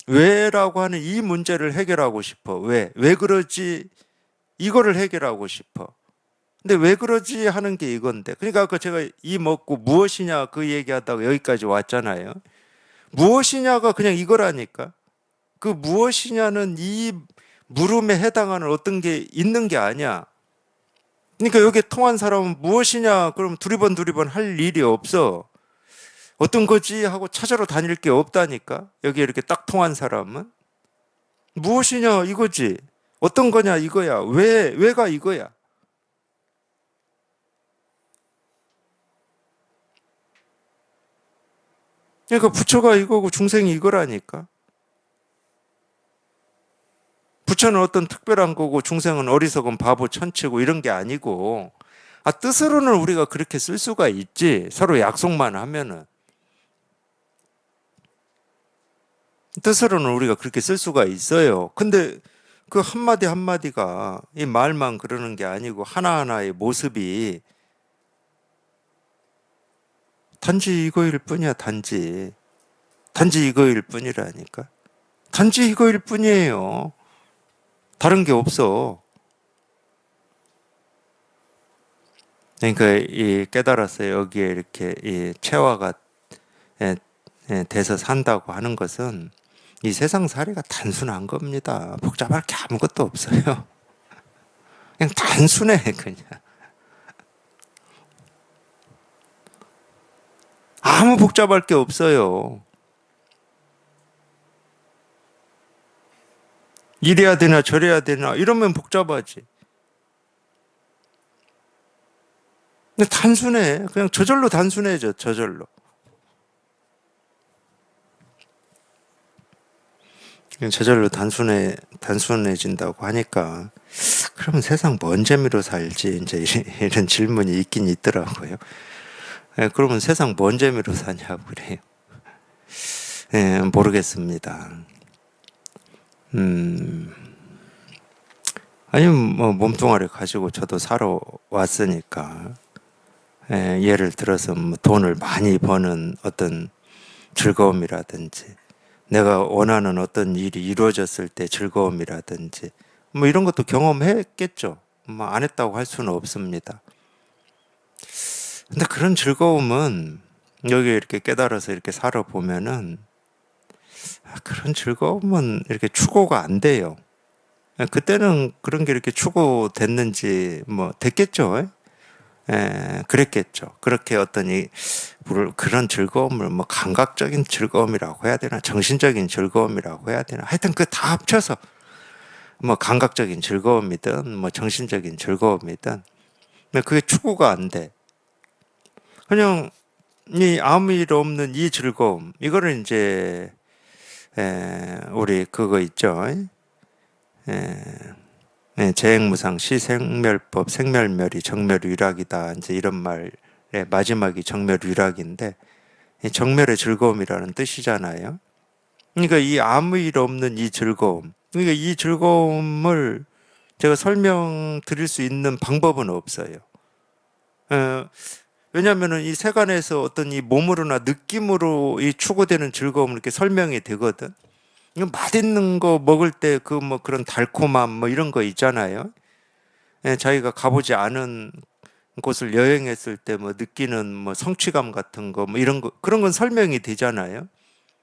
왜라고 하는 이 문제를 해결하고 싶어. 왜? 왜 그러지? 이거를 해결하고 싶어. 근데 왜 그러지 하는 게 이건데. 그러니까 아까 제가 이 먹고 무엇이냐 그 얘기하다가 여기까지 왔잖아요. 무엇이냐가 그냥 이거라니까. 그 무엇이냐는 이 물음에 해당하는 어떤 게 있는 게 아니야. 그러니까 여기에 통한 사람은 무엇이냐 그럼 두리번 할 일이 없어. 어떤 거지 하고 찾으러 다닐 게 없다니까. 여기 이렇게 딱 통한 사람은 무엇이냐 이거지. 어떤 거냐 이거야. 왜가 이거야. 그러니까 부처가 이거고 중생이 이거라니까. 부처는 어떤 특별한 거고 중생은 어리석은 바보 천치고 이런 게 아니고, 뜻으로는 우리가 그렇게 쓸 수가 있지. 서로 약속만 하면은. 뜻으로는 우리가 그렇게 쓸 수가 있어요. 근데 그 한마디 한마디가 이 말만 그러는 게 아니고 하나하나의 모습이 단지 이거일 뿐이야, 단지. 단지 이거일 뿐이라니까. 단지 이거일 뿐이에요. 다른 게 없어. 그러니까 이 깨달아서 여기에 이렇게 이 체화가 돼서 산다고 하는 것은 이 세상 살이가 단순한 겁니다. 복잡할 게 아무것도 없어요. 그냥 단순해, 그냥. 아무 복잡할 게 없어요. 이래야 되나 저래야 되나 이러면 복잡하지. 근데 단순해. 그냥 저절로 단순해져. 저절로. 그냥 저절로 단순해진다고 하니까 그러면 세상 뭔 재미로 살지? 이제 이런 질문이 있긴 있더라고요. 예, 그러면 세상 뭔 재미로 사냐고 그래요. 예, 모르겠습니다. 음, 아니면 뭐 몸뚱아리 가지고 저도 살아왔으니까, 예, 예를 들어서 뭐 돈을 많이 버는 어떤 즐거움이라든지, 내가 원하는 어떤 일이 이루어졌을 때 즐거움이라든지, 뭐 이런 것도 경험했겠죠. 뭐 안 했다고 할 수는 없습니다. 근데 그런 즐거움은 여기 이렇게 깨달아서 이렇게 살아보면은 그런 즐거움은 이렇게 추구가 안 돼요. 그때는 그런 게 이렇게 추구됐는지 뭐 됐겠죠. 그랬겠죠. 그렇게 어떤 그런 즐거움을 뭐 감각적인 즐거움이라고 해야 되나, 정신적인 즐거움이라고 해야 되나, 하여튼 그 다 합쳐서 뭐 감각적인 즐거움이든 뭐 정신적인 즐거움이든 그게 추구가 안 돼. 그냥 이 아무 일 없는 이 즐거움, 이거를 이제 우리 그거 있죠. 재행무상 시생멸법 생멸멸이 정멸유락이다. 이제 이런 말의 마지막이 정멸유락인데 정멸의 즐거움이라는 뜻이잖아요. 그러니까 이 아무 일 없는 이 즐거움, 그러니까 이 즐거움을 제가 설명드릴 수 있는 방법은 없어요. 어, 왜냐하면은 이 세간에서 어떤 이 몸으로나 느낌으로 이 추구되는 즐거움을 이렇게 설명이 되거든. 이거 맛있는 거 먹을 때 그 뭐 그런 달콤함 뭐 이런 거 있잖아요. 자기가 가보지 않은 곳을 여행했을 때 뭐 느끼는 뭐 성취감 같은 거 뭐 이런 거 그런 건 설명이 되잖아요.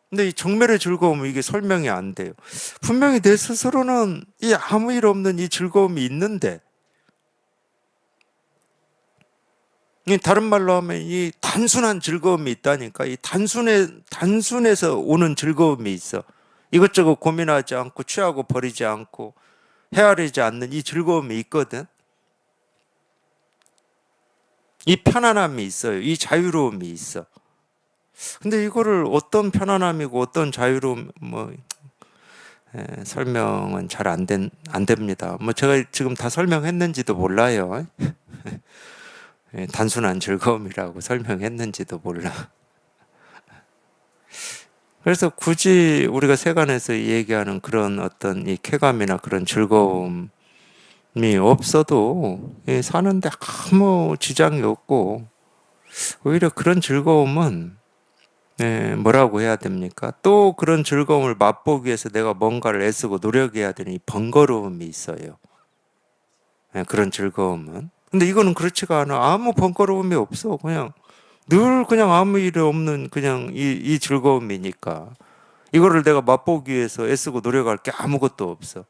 근데 이 정멸의 즐거움은 이게 설명이 안 돼요. 분명히 내 스스로는 이 아무 일 없는 이 즐거움이 있는데, 이 다른 말로 하면 이 단순한 즐거움이 있다니까. 이 단순해서 오는 즐거움이 있어. 이것저것 고민하지 않고 취하고 버리지 않고 헤아리지 않는 이 즐거움이 있거든. 이 편안함이 있어요. 이 자유로움이 있어. 근데 이거를 어떤 편안함이고 어떤 자유로움, 뭐, 설명은 잘 안 됩니다. 뭐 제가 지금 다 설명했는지도 몰라요. 단순한 즐거움이라고 설명했는지도 몰라. 그래서 굳이 우리가 세간에서 얘기하는 그런 어떤 이 쾌감이나 그런 즐거움이 없어도 사는데 아무 지장이 없고, 오히려 그런 즐거움은 뭐라고 해야 됩니까? 또 그런 즐거움을 맛보기 위해서 내가 뭔가를 애쓰고 노력해야 되는 이 번거로움이 있어요. 그런 즐거움은. 근데 이거는 그렇지가 않아. 아무 번거로움이 없어. 그냥 늘 그냥 아무 일 없는 그냥 이 즐거움이니까. 이거를 내가 맛보기 위해서 애쓰고 노력할 게 아무것도 없어.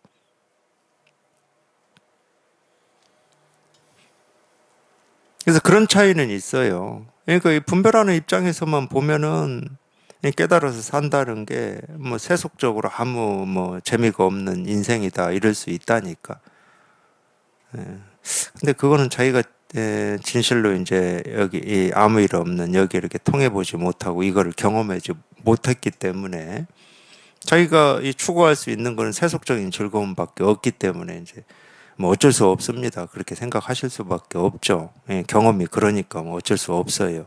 그래서 그런 차이는 있어요. 그러니까 이 분별하는 입장에서만 보면은 깨달아서 산다는 게 뭐 세속적으로 아무 뭐 재미가 없는 인생이다 이럴 수 있다니까. 근데 그거는 자기가 진실로 이제 여기 이 아무 일 없는 여기 이렇게 통해 보지 못하고 이거를 경험하지 못했기 때문에 자기가 이 추구할 수 있는 거는 세속적인 즐거움밖에 없기 때문에 이제 뭐 어쩔 수 없습니다. 그렇게 생각하실 수밖에 없죠. 경험이 그러니까 뭐 어쩔 수 없어요.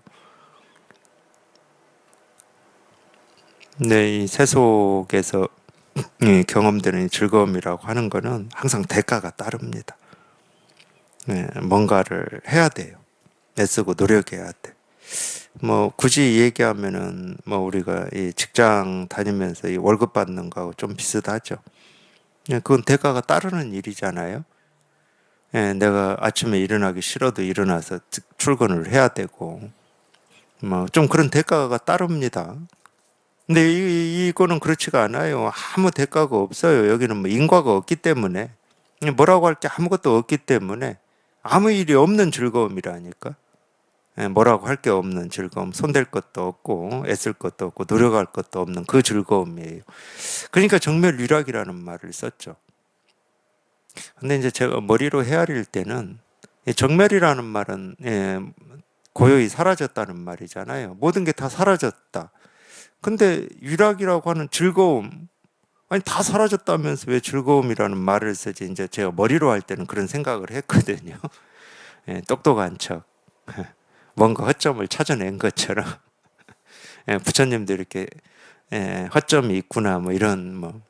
근데 이 세속에서 경험되는 즐거움이라고 하는 거는 항상 대가가 따릅니다. 뭔가를 해야 돼요. 애쓰고 노력해야 돼. 뭐 굳이 얘기하면은 뭐 우리가 이 직장 다니면서 이 월급 받는 거하고 좀 비슷하죠. 그건 대가가 따르는 일이잖아요. 내가 아침에 일어나기 싫어도 일어나서 출근을 해야 되고 뭐 좀 그런 대가가 따릅니다. 근데 이거는 그렇지가 않아요. 아무 대가가 없어요. 여기는 뭐 인과가 없기 때문에 뭐라고 할 게 아무것도 없기 때문에 아무 일이 없는 즐거움이라니까. 뭐라고 할 게 없는 즐거움, 손댈 것도 없고 애쓸 것도 없고 노력할 것도 없는 그 즐거움이에요. 그러니까 정멸유락이라는 말을 썼죠. 근데 이제 제가 머리로 헤아릴 때는 이 정멸이라는 말은 고요히 사라졌다는 말이잖아요. 모든 게 다 사라졌다. 근데 유락이라고 하는 즐거움, 아니 다 사라졌다면서 왜 즐거움이라는 말을 쓰지? 이제 제가 머리로 할 때는 그런 생각을 했거든요. 똑똑한 척. 뭔가 허점을 찾아낸 것처럼. 부처님도 이렇게 허점이 있구나 뭐 이런 뭐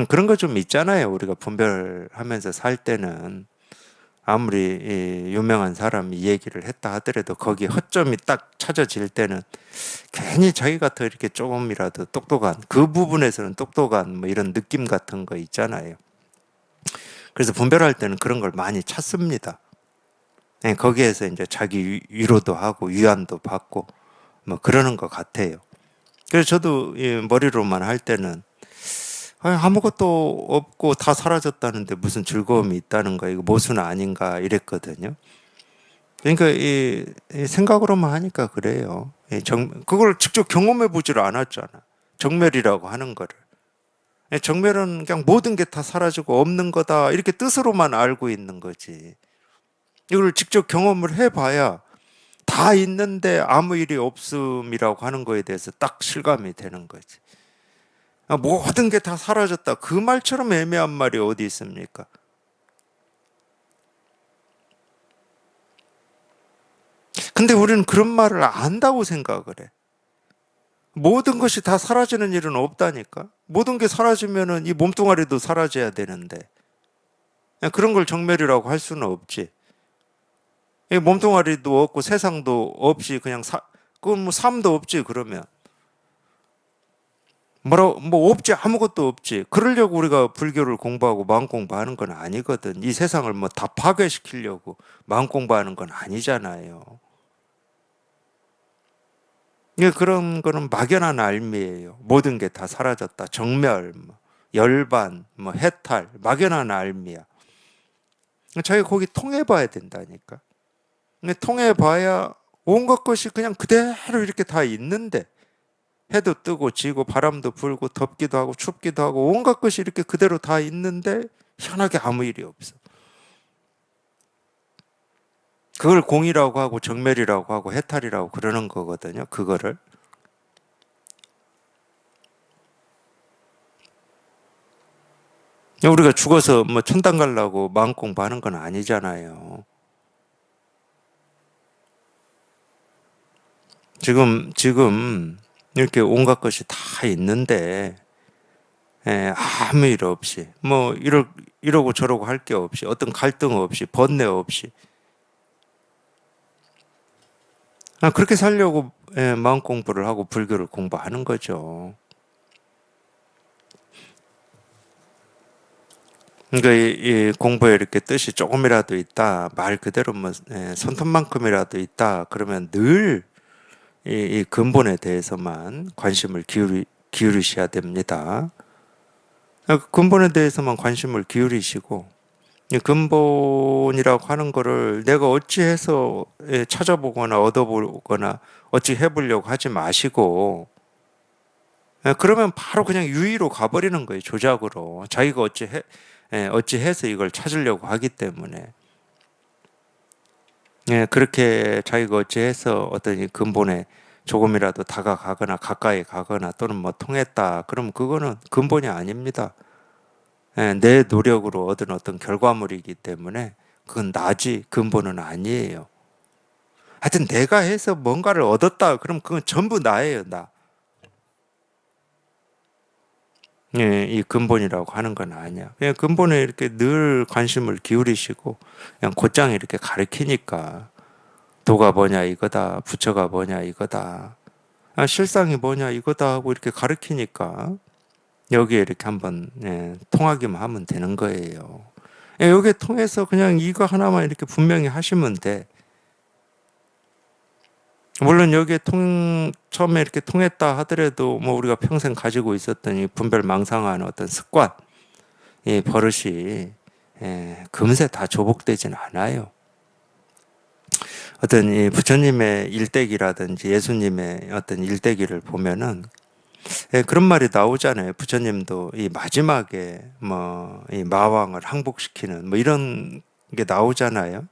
그런 거 좀 있잖아요. 우리가 분별하면서 살 때는 아무리 유명한 사람이 이 얘기를 했다 하더라도 거기에 허점이 딱 찾아질 때는 괜히 자기가 더 이렇게 조금이라도 똑똑한 그 부분에서는 똑똑한 뭐 이런 느낌 같은 거 있잖아요. 그래서 분별할 때는 그런 걸 많이 찾습니다. 거기에서 이제 자기 위로도 하고 위안도 받고 뭐 그러는 것 같아요. 그래서 저도 머리로만 할 때는 아무것도 없고 다 사라졌다는데 무슨 즐거움이 있다는 거 이거 모순 아닌가 이랬거든요. 그러니까 이 생각으로만 하니까 그래요. 그걸 직접 경험해 보지를 않았잖아. 정멸이라고 하는 거를. 정멸은 그냥 모든 게 다 사라지고 없는 거다 이렇게 뜻으로만 알고 있는 거지. 이걸 직접 경험을 해봐야 다 있는데 아무 일이 없음이라고 하는 거에 대해서 딱 실감이 되는 거지. 모든 게 다 사라졌다. 그 말처럼 애매한 말이 어디 있습니까? 근데 우리는 그런 말을 안다고 생각을 해. 모든 것이 다 사라지는 일은 없다니까. 모든 게 사라지면은 이 몸뚱아리도 사라져야 되는데 그런 걸 정멸이라고 할 수는 없지. 이 몸뚱아리도 없고 세상도 없이 그냥 그건 뭐 삶도 없지 그러면. 뭐 없지 아무것도 없지. 그러려고 우리가 불교를 공부하고 마음 공부하는 건 아니거든. 이 세상을 뭐 다 파괴시키려고 마음 공부하는 건 아니잖아요. 그런 거는 막연한 알미예요. 모든 게 다 사라졌다. 정멸, 뭐, 열반, 뭐 해탈, 막연한 알미야. 자기가 거기 통해봐야 된다니까. 근데 통해봐야 온갖 것이 그냥 그대로 이렇게 다 있는데 해도 뜨고 지고 바람도 불고 덥기도 하고 춥기도 하고 온갖 것이 이렇게 그대로 다 있는데 희한하게 아무 일이 없어. 그걸 공이라고 하고 정멸이라고 하고 해탈이라고 그러는 거거든요. 그거를. 우리가 죽어서 뭐 천당 가려고 마음 공부하는 건 아니잖아요. 지금 이렇게 온갖 것이 다 있는데 아무 일 없이 뭐 이러고 저러고 할 게 없이 어떤 갈등 없이 번뇌 없이 그렇게 살려고 마음 공부를 하고 불교를 공부하는 거죠. 그러니까 이 공부에 이렇게 뜻이 조금이라도 있다, 말 그대로 뭐 손톱만큼이라도 있다, 그러면 늘 이 근본에 대해서만 관심을 기울이셔야 됩니다. 근본에 대해서만 관심을 기울이시고 이 근본이라고 하는 거를 내가 어찌해서 찾아보거나 얻어보거나 어찌 해보려고 하지 마시고 그러면 바로 그냥 유의로 가버리는 거예요. 조작으로. 자기가 어찌해서 이걸 찾으려고 하기 때문에 그렇게 자기가 어찌해서 어떤 이 근본에 조금이라도 다가가거나 가까이 가거나 또는 뭐 통했다. 그럼 그거는 근본이 아닙니다. 내 노력으로 얻은 어떤 결과물이기 때문에 그건 나지 근본은 아니에요. 하여튼 내가 해서 뭔가를 얻었다. 그럼 그건 전부 나예요, 나. 이 근본이라고 하는 건 아니야. 그냥 근본에 이렇게 늘 관심을 기울이시고 그냥 곧장 이렇게 가르치니까 도가 뭐냐 이거다, 부처가 뭐냐 이거다, 실상이 뭐냐 이거다 하고 이렇게 가르치니까 여기에 이렇게 한번 통하기만 하면 되는 거예요. 여기에 통해서 그냥 이거 하나만 이렇게 분명히 하시면 돼. 물론 여기에 처음에 이렇게 통했다 하더라도 뭐 우리가 평생 가지고 있었던 이 분별망상하는 어떤 습관, 이 버릇이 금세 다 조복되진 않아요. 어떤 이 부처님의 일대기라든지 예수님의 어떤 일대기를 보면은 그런 말이 나오잖아요. 부처님도 이 마지막에 뭐 이 마왕을 항복시키는 뭐 이런 게 나오잖아요.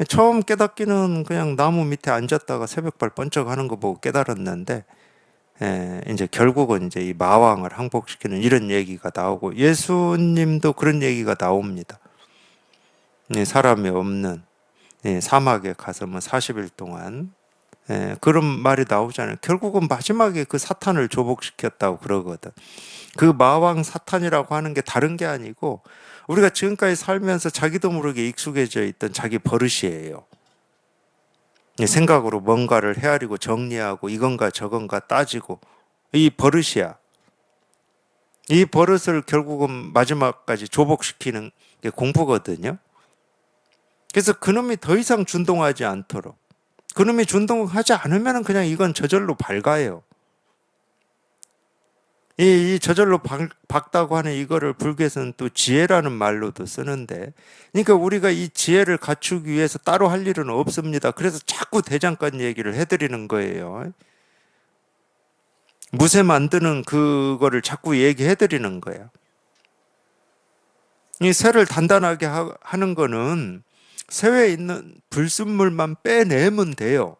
처음 깨닫기는 그냥 나무 밑에 앉았다가 새벽발 번쩍 하는 거 보고 깨달았는데, 이제 결국은 이제 이 마왕을 항복시키는 이런 얘기가 나오고, 예수님도 그런 얘기가 나옵니다. 사람이 없는 사막에 가서 뭐 40일 동안 그런 말이 나오잖아요. 결국은 마지막에 그 사탄을 조복시켰다고 그러거든. 그 마왕 사탄이라고 하는 게 다른 게 아니고 우리가 지금까지 살면서 자기도 모르게 익숙해져 있던 자기 버릇이에요. 생각으로 뭔가를 헤아리고 정리하고 이건가 저건가 따지고 이 버릇이야. 이 버릇을 결국은 마지막까지 조복시키는 게 공부거든요. 그래서 그놈이 더 이상 준동하지 않도록, 그놈이 준동하지 않으면 그냥 이건 저절로 밝아요. 이 저절로 밝다고 하는 이거를 불교에서는 또 지혜라는 말로도 쓰는데, 그러니까 우리가 이 지혜를 갖추기 위해서 따로 할 일은 없습니다. 그래서 자꾸 대장간 얘기를 해드리는 거예요. 무쇠 만드는 그거를 자꾸 얘기해드리는 거예요. 이 쇠를 단단하게 하는 거는 쇠에 있는 불순물만 빼내면 돼요.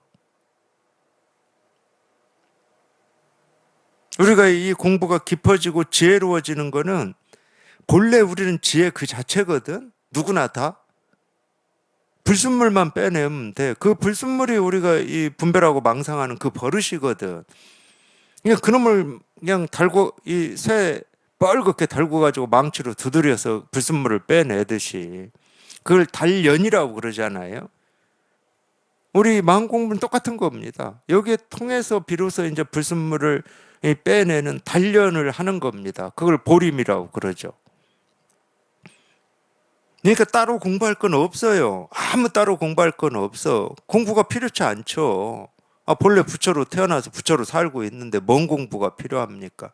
우리가 이 공부가 깊어지고 지혜로워지는 거는 본래 우리는 지혜 그 자체거든. 누구나 다. 불순물만 빼내면 돼. 그 불순물이 우리가 이 분별하고 망상하는 그 버릇이거든. 그러니까 그놈을 그냥 달고 이 쇠 뻘겋게 달고 가지고 망치로 두드려서 불순물을 빼내듯이 그걸 단련이라고 그러잖아요. 우리 마음 공부는 똑같은 겁니다. 여기에 통해서 비로소 이제 불순물을 빼내는 단련을 하는 겁니다. 그걸 보림이라고 그러죠. 그러니까 따로 공부할 건 없어요. 아무 따로 공부할 건 없어. 공부가 필요치 않죠. 본래 부처로 태어나서 부처로 살고 있는데 뭔 공부가 필요합니까?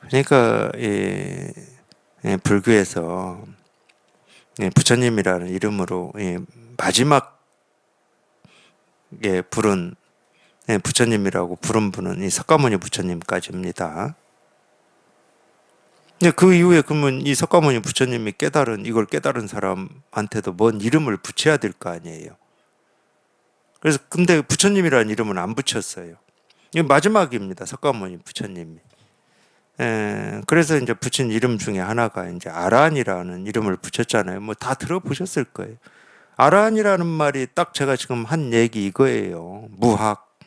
그러니까 불교에서 부처님이라는 이름으로 마지막에 부른 부처님이라고 부른 분은 이 석가모니 부처님까지입니다. 그 이후에 그러면 이 석가모니 부처님이 이걸 깨달은 사람한테도 뭔 이름을 붙여야 될 거 아니에요. 그래서 근데 부처님이라는 이름은 안 붙였어요. 이 마지막입니다. 석가모니 부처님이. 그래서 이제 붙인 이름 중에 하나가 이제 아라한이라는 이름을 붙였잖아요. 뭐 다 들어보셨을 거예요. 아라한이라는 말이 딱 제가 지금 한 얘기 이거예요. 무학.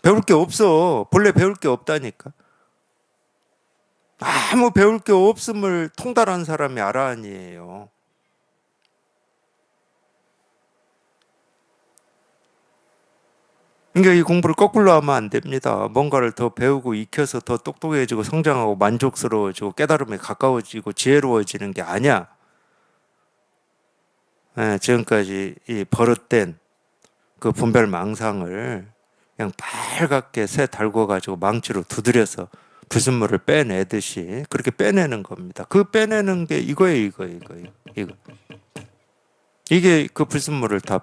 배울 게 없어. 본래 배울 게 없다니까. 아무 배울 게 없음을 통달한 사람이 아라한이에요. 그러니까 이 공부를 거꾸로 하면 안 됩니다. 뭔가를 더 배우고 익혀서 더 똑똑해지고 성장하고 만족스러워지고 깨달음에 가까워지고 지혜로워지는 게 아니야. 지금까지 이 버릇된 그 분별 망상을 그냥 빨갛게 쇠 달궈 가지고 망치로 두드려서 불순물을 빼내듯이 그렇게 빼내는 겁니다. 그 빼내는 게 이거예요, 이거. 이게 그 불순물을 다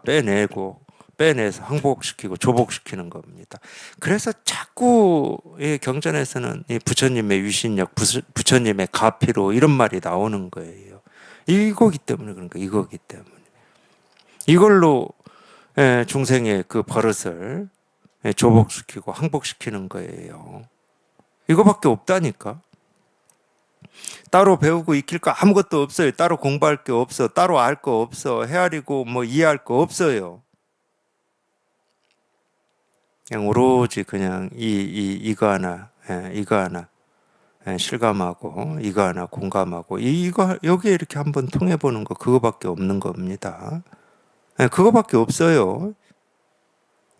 빼내서 항복시키고 조복시키는 겁니다. 그래서 자꾸 이 경전에서는 이 부처님의 위신력, 부처님의 가피로 이런 말이 나오는 거예요. 이거기 때문에 그러니까 이거기 때문에 이걸로 중생의 그 버릇을 조복시키고 항복시키는 거예요. 이거밖에 없다니까. 따로 배우고 익힐 거 아무것도 없어요. 따로 공부할 게 없어. 따로 알 거 없어. 헤아리고 뭐 이해할 거 없어요. 그냥 오로지 그냥 이거 하나, 이거 하나 실감하고 이거 하나 공감하고 이거 여기에 이렇게 한번 통해 보는 거 그거밖에 없는 겁니다. 그거밖에 없어요.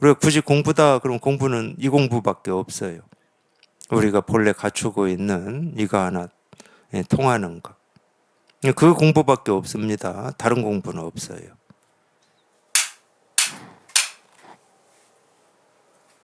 우리가 굳이 공부다 그럼 공부는 이 공부밖에 없어요. 우리가 본래 갖추고 있는 이거 하나 통하는 거. 그 공부밖에 없습니다. 다른 공부는 없어요.